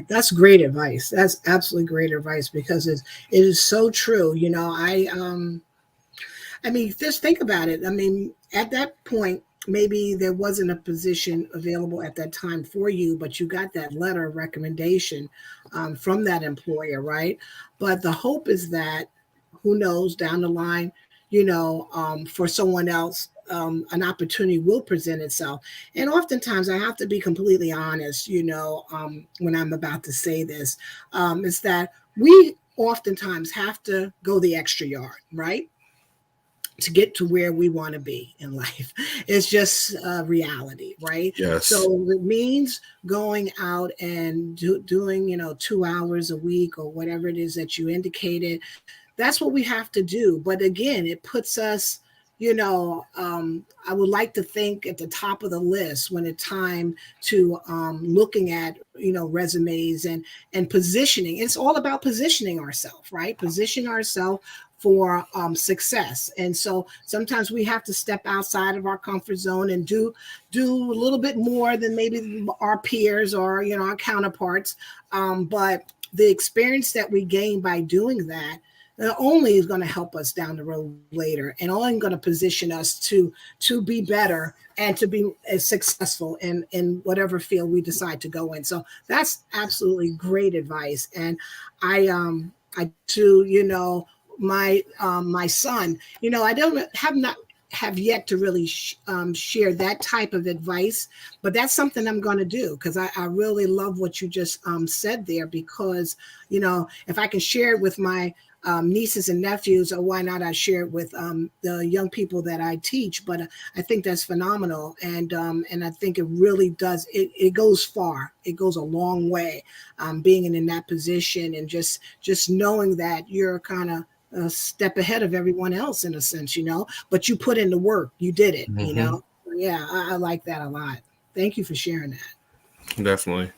That's great advice. That's absolutely great advice, because it is so true. I mean, just think about it. I mean, at that point, maybe there wasn't a position available at that time for you, but you got that letter of recommendation from that employer, right? But the hope is that, who knows, down the line, for someone else, an opportunity will present itself. And oftentimes, I have to be completely honest, when I'm about to say this, is that we oftentimes have to go the extra yard, right, to get to where we want to be in life. It's just reality, right? Yes. So it means going out and doing, 2 hours a week or whatever it is that you indicated. That's what we have to do. But again, it puts us, I would like to think at the top of the list when it's time to looking at, resumes and positioning. It's all about positioning ourselves, right? Position ourselves for success. And so sometimes we have to step outside of our comfort zone and do a little bit more than maybe our peers or, our counterparts. But the experience that we gain by doing that not only is going to help us down the road later, and only going to position us to be better and to be as successful in whatever field we decide to go in. So that's absolutely great advice. And I too, my son, I have yet to really share that type of advice, but that's something I'm going to do, because I really love what you just said there, because, if I can share it with my nieces and nephews, or why not I share it with the young people that I teach. But I think that's phenomenal. And I think it really does. It goes far. It goes a long way, being in that position, and just knowing that you're kind of a step ahead of everyone else in a sense, but you put in the work, you did it, Yeah, I like that a lot. Thank you for sharing that. Definitely.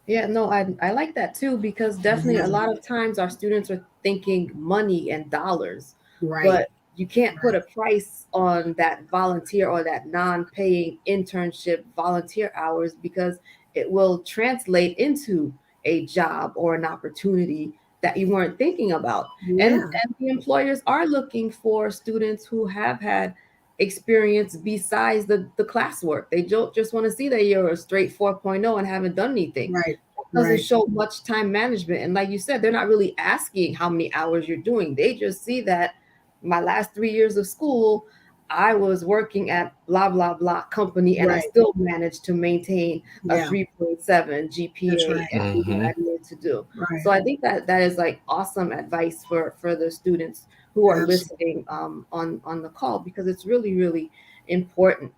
Yeah, no, I like that too, because definitely a lot of times our students are thinking money and dollars, right? But you can't put a price on that volunteer or that non-paying internship volunteer hours, because it will translate into a job or an opportunity that you weren't thinking about. Yeah. And the employers are looking for students who have had experience besides the classwork. They don't just want to see that you're a straight 4.0 and haven't done anything. Right. It doesn't show much time management. And like you said, they're not really asking how many hours you're doing. They just see that my last 3 years of school, I was working at blah, blah, blah company, and I still managed to maintain a 3.7 GPA everything I needed to do. Right. So I think that is like awesome advice for the students who are listening on the call, because it's really, really important.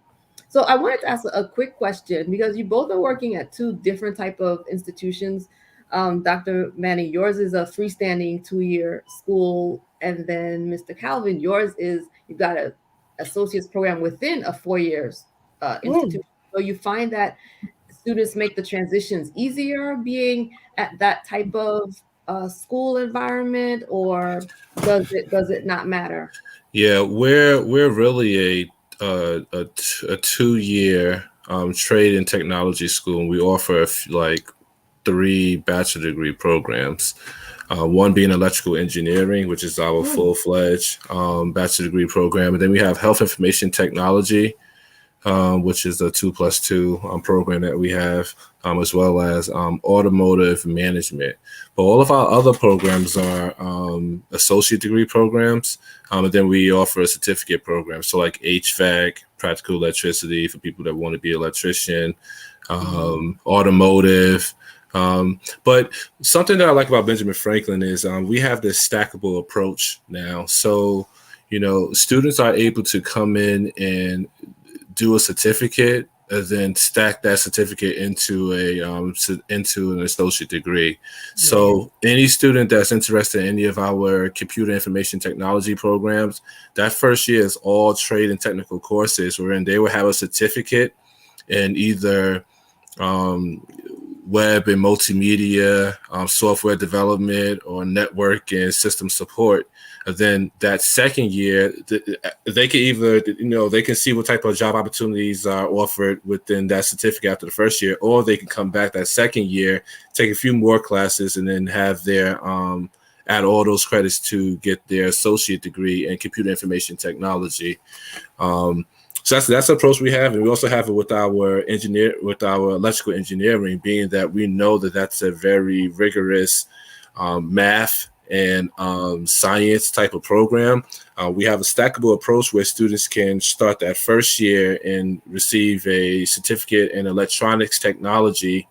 So I wanted to ask a quick question, because you both are working at two different type of institutions. Dr. Manning, yours is a freestanding 2-year school, and then Mr. Calvin, yours is, you've got a associate's program within a 4 years institution. So you find that students make the transitions easier being at that type of school environment, or does it not matter? Yeah, we're really a 2-year trade and technology school, and we offer like 3 bachelor degree programs. One being electrical engineering, which is our full-fledged bachelor degree program. And then we have health information technology, which is a 2+2 program that we have, as well as automotive management. But all of our other programs are associate degree programs. And then we offer a certificate program. So like HVAC, practical electricity for people that want to be an electrician, automotive. But something that I like about Benjamin Franklin is we have this stackable approach now. So, students are able to come in and do a certificate then stack that certificate into an associate degree. So any student that's interested in any of our computer information technology programs, that first year is all trade and technical courses, wherein they will have a certificate in either web and multimedia, software development, or network and system support. And then that second year, they can either, they can see what type of job opportunities are offered within that certificate after the first year, or they can come back that second year, take a few more classes, and then have their add all those credits to get their associate degree in computer information technology. So that's the approach we have, and we also have it with our electrical engineering, being that we know that that's a very rigorous math and science type of program. We have a stackable approach where students can start that first year and receive a certificate in electronics technology,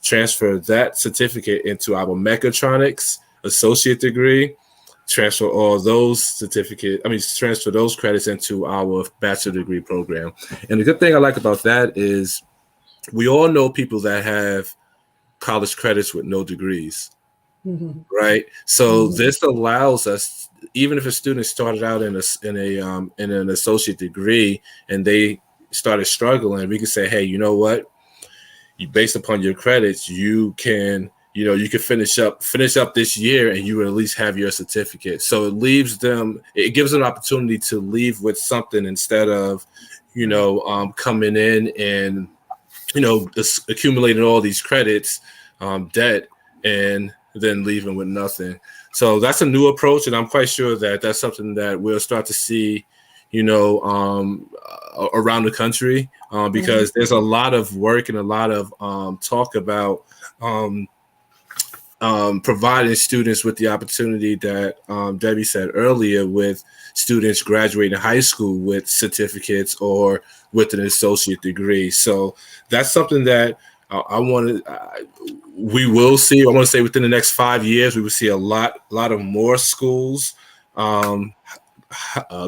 transfer that certificate into our mechatronics associate degree, transfer those credits into our bachelor degree program. And the good thing I like about that is we all know people that have college credits with no degrees. Right. So this allows us, even if a student started out in an associate degree and they started struggling, we can say, hey, you know what? Based upon your credits, you can finish up this year and you will at least have your certificate. So it gives them an opportunity to leave with something instead of, coming in and, accumulating all these credits, debt, and then leaving with nothing. So that's a new approach, and I'm quite sure that that's something that we'll start to see, around the country, because there's a lot of work and a lot of talk about providing students with the opportunity that Debbie said earlier, with students graduating high school with certificates or with an associate degree. So that's something that we will see. I want to say within the next 5 years, we will see a lot of more schools,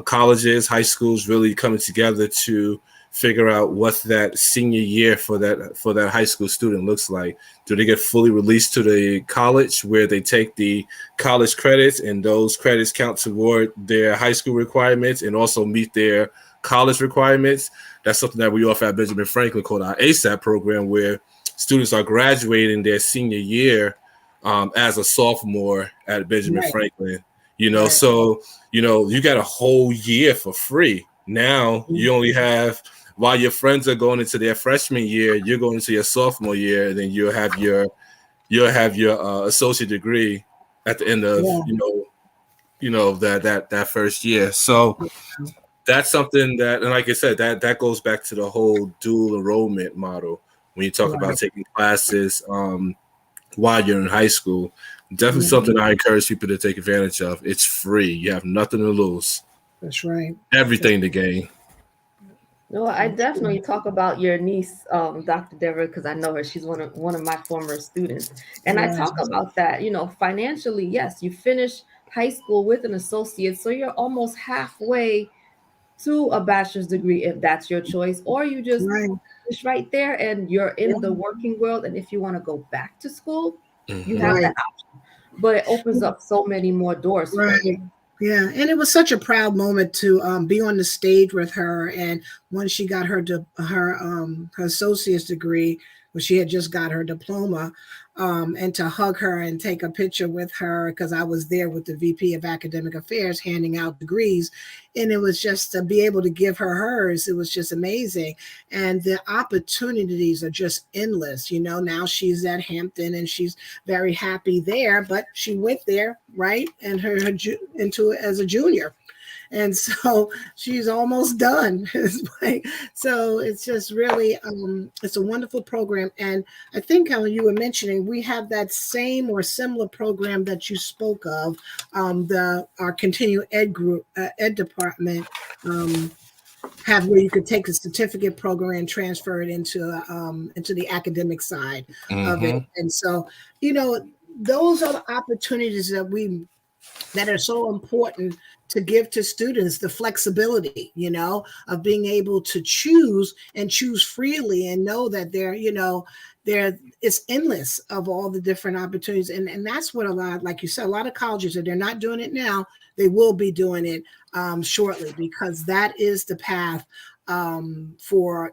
colleges, high schools really coming together to figure out what that senior year for that high school student looks like. Do they get fully released to the college where they take the college credits and those credits count toward their high school requirements and also meet their college requirements? That's something that we offer at Benjamin Franklin called our ASAP program, where students are graduating their senior year as a sophomore at Benjamin Franklin. So you got a whole year for free. Now you only have, while your friends are going into their freshman year, you're going into your sophomore year, and then you'll have your associate degree at the end of that first year. So that's something that, and like I said, that goes back to the whole dual enrollment model. When you talk about taking classes while you're in high school, definitely something I encourage people to take advantage of. It's free. You have nothing to lose. That's right. Everything to gain. No, I definitely talk about your niece, Dr. Deborah, because I know her. She's one of my former students. And I talk about that, financially, yes, you finish high school with an associate, so you're almost halfway to a bachelor's degree if that's your choice, or you just finish right there and you're in the working world. And if you want to go back to school, you have that option. But it opens up so many more doors for you. Yeah, and it was such a proud moment to be on the stage with her. And when she got her associate's degree, when she had just got her diploma, and to hug her and take a picture with her, because I was there with the VP of Academic Affairs handing out degrees, and it was just to be able to give her hers. It was just amazing, and the opportunities are just endless. Now she's at Hampton and she's very happy there, but she went there and her into it as a junior. And so she's almost done. So it's just really, it's a wonderful program. And I think how you were mentioning, we have that same or similar program that you spoke of, our continuing ed group, ed department, have where you could take a certificate program and transfer it into the academic side of it. And so, those are the opportunities that are so important to give to students the flexibility, of being able to choose and choose freely and know that it's endless of all the different opportunities. And that's what a lot, like you said, a lot of colleges, if they're not doing it now, they will be doing it shortly, because that is the path for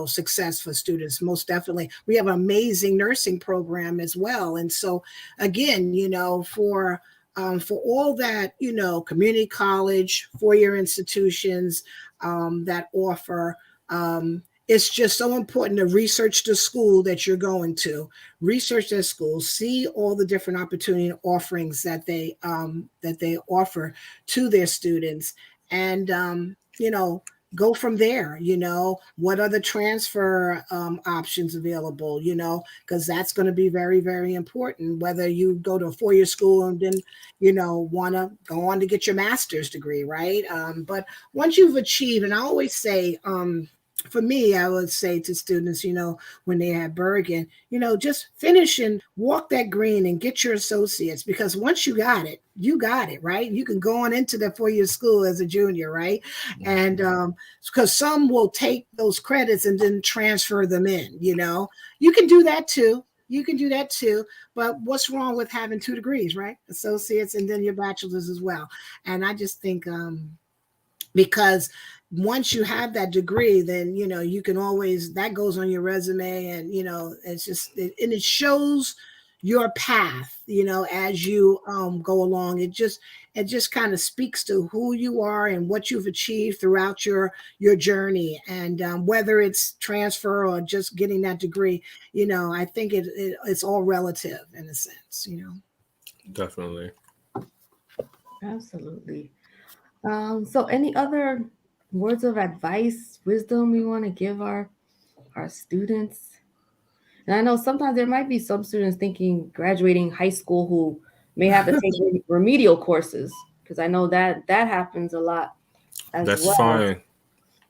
success for students. Most definitely. We have an amazing nursing program as well. And so again, for all that, community college, four-year institutions that offer, it's just so important to research the school that you're going to, research that school, see all the different opportunity and offerings that they offer to their students, and go from there. What are the transfer options available, because that's going to be very, very important, whether you go to a four-year school and then want to go on to get your master's degree, right? But once you've achieved, and I always say, for me, I would say to students, when they're at Bergen, just finish and walk that green and get your associates, because once you got it, right? You can go on into that four-year school as a junior, right? And because some will take those credits and then transfer them in, you can do that too. But what's wrong with having 2 degrees, right? Associates and then your bachelor's as well. And I just think because once you have that degree, then you can always, that goes on your resume, and it's just and it shows your path as you go along. It just kind of speaks to who you are and what you've achieved throughout your journey, and whether it's transfer or just getting that degree, I think it's all relative in a sense. Definitely. Absolutely. So any other words of advice, wisdom we want to give our students? And I know sometimes there might be some students thinking graduating high school who may have to take remedial courses, because I know that happens a lot as That's well. fine.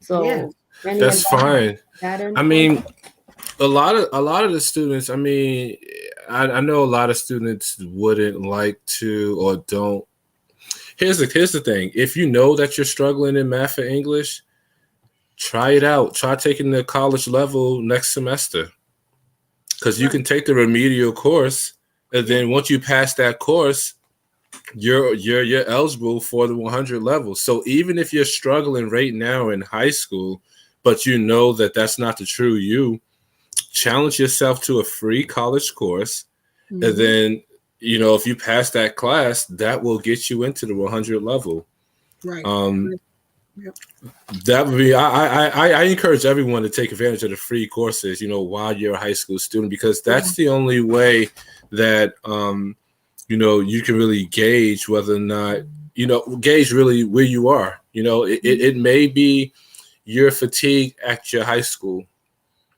So yeah. That's fine. I mean, a lot of the students, I mean, I know a lot of students wouldn't like to or don't. Here's the thing. If you know that you're struggling in math or English, try it out. Try taking the college level next semester, because you can take the remedial course, and then once you pass that course, you're eligible for the 100 level. So even if you're struggling right now in high school, but you know that that's not the true you, challenge yourself to a free college course, and then if you pass that class, that will get you into the 100 level. Right. Yep. That would be. I encourage everyone to take advantage of the free courses, while you're a high school student, because that's the only way that you can really gauge whether or not gauge really where you are. It may be you're fatigued at your high school.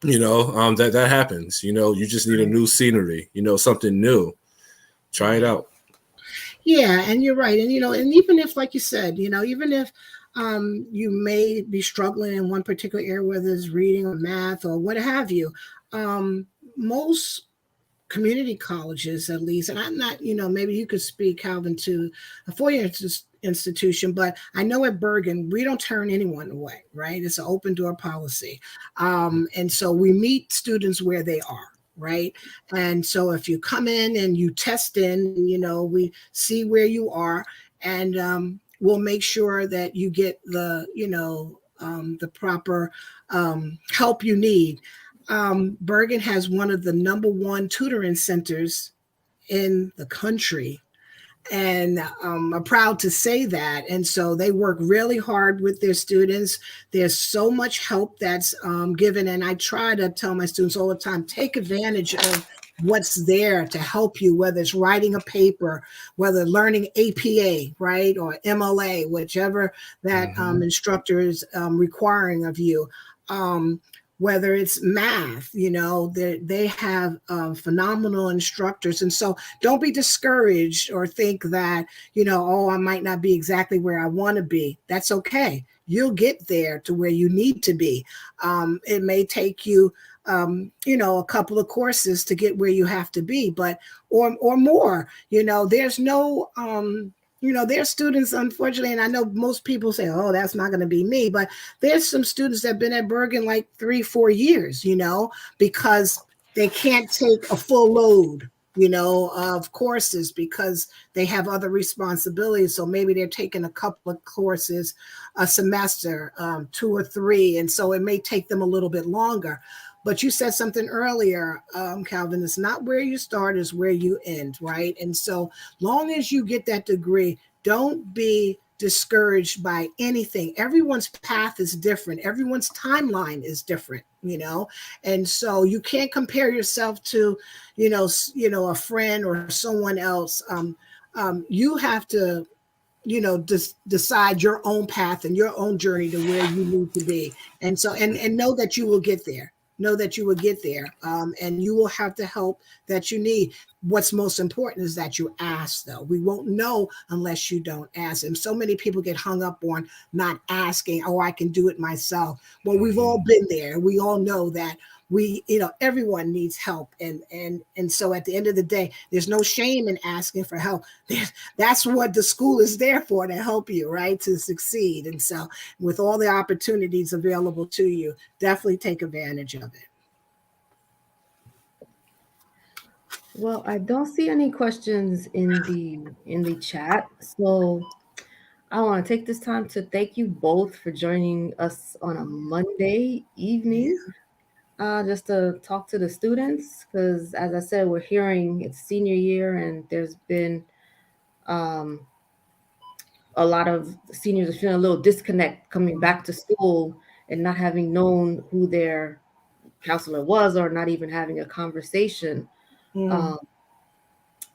That happens. You just need a new scenery. Something new. Try it out. Yeah, and you're right. And and even if, like you said, even if you may be struggling in one particular area, whether it's reading or math or what have you, most community colleges, at least, and I'm not, maybe you could speak, Calvin, to a four-year institution, but I know at Bergen, we don't turn anyone away, right? It's an open door policy. And so we meet students where they are. Right. And so if you come in and you test in, we see where you are, and we'll make sure that you get the proper help you need. Bergen has one of the #1 tutoring centers in the country. And I'm proud to say that. And so they work really hard with their students. There's so much help that's given. And I try to tell my students all the time, take advantage of what's there to help you, whether it's writing a paper, whether learning APA, right, or MLA, whichever that instructor is requiring of you. Whether it's math, they have phenomenal instructors. And so don't be discouraged or think that, I might not be exactly where I want to be. That's okay. You'll get there to where you need to be. It may take you, a couple of courses to get where you have to be, but, or more, there's no, there's students, unfortunately, and I know most people say, oh, that's not going to be me, but there's some students that have been at Bergen like 3-4 years, because they can't take a full load, of courses because they have other responsibilities. So maybe they're taking a couple of courses a semester, 2 or 3. And so it may take them a little bit longer. But you said something earlier, Calvin, it's not where you start, it's where you end, right? And so long as you get that degree, don't be discouraged by anything. Everyone's path is different. Everyone's timeline is different, and so you can't compare yourself to, a friend or someone else. You have to, decide your own path and your own journey to where you need to be. And so, and know that you will get there. Know that you will get there, and you will have the help that you need. What's most important is that you ask, though. We won't know unless you don't ask. And so many people get hung up on not asking, oh, I can do it myself. Well, we've all been there. We all know that everyone needs help. And so at the end of the day, there's no shame in asking for help. That's what the school is there for, to help you, right? To succeed. And so with all the opportunities available to you, definitely take advantage of it. Well, I don't see any questions in the chat. So I want to take this time to thank you both for joining us on a Monday evening. Just to talk to the students, because as I said, we're hearing it's senior year and there's been a lot of seniors are feeling a little disconnect coming back to school and not having known who their counselor was, or not even having a conversation.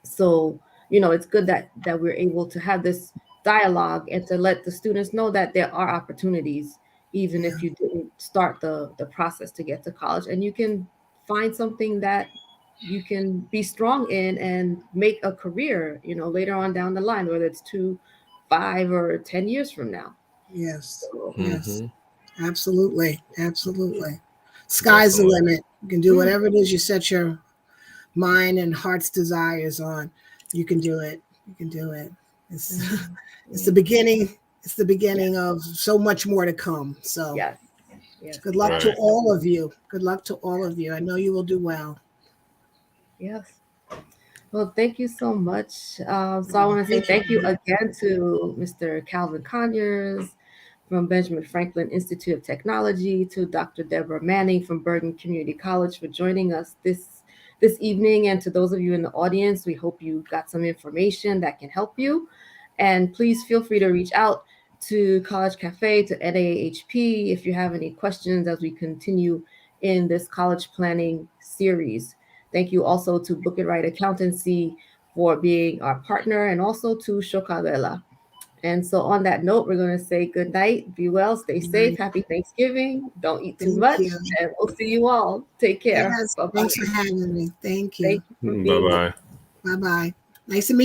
So, it's good that we're able to have this dialogue and to let the students know that there are opportunities, even if you didn't start the process to get to college, and you can find something that you can be strong in and make a career, later on down the line, whether it's 2, 5, or 10 years from now. Yes. So, yes, absolutely. Absolutely. Sky's the limit. You can do whatever it is you set your mind and heart's desires on. You can do it. You can do it. It's the beginning. It's the beginning of so much more to come. So yes. Good luck to all of you. Good luck to all of you. I know you will do well. Yes. Well, thank you so much. So I want to say thank you again to Mr. Calvin Conyers from Benjamin Franklin Institute of Technology, to Dr. Deborah Manning from Bergen Community College for joining us this evening. And to those of you in the audience, we hope you got some information that can help you. And please feel free to reach out to College Cafe, to NAAHP, if you have any questions as we continue in this college planning series. Thank you also to Book and Write Accountancy for being our partner, and also to Shokabela. And so on that note, we're going to say good night, be well, stay safe, happy Thanksgiving, don't eat too much, and we'll see you all. Take care. Yes, Bye-bye. thanks for having me. Thank you. Bye-bye. Bye-bye. Nice to meet you.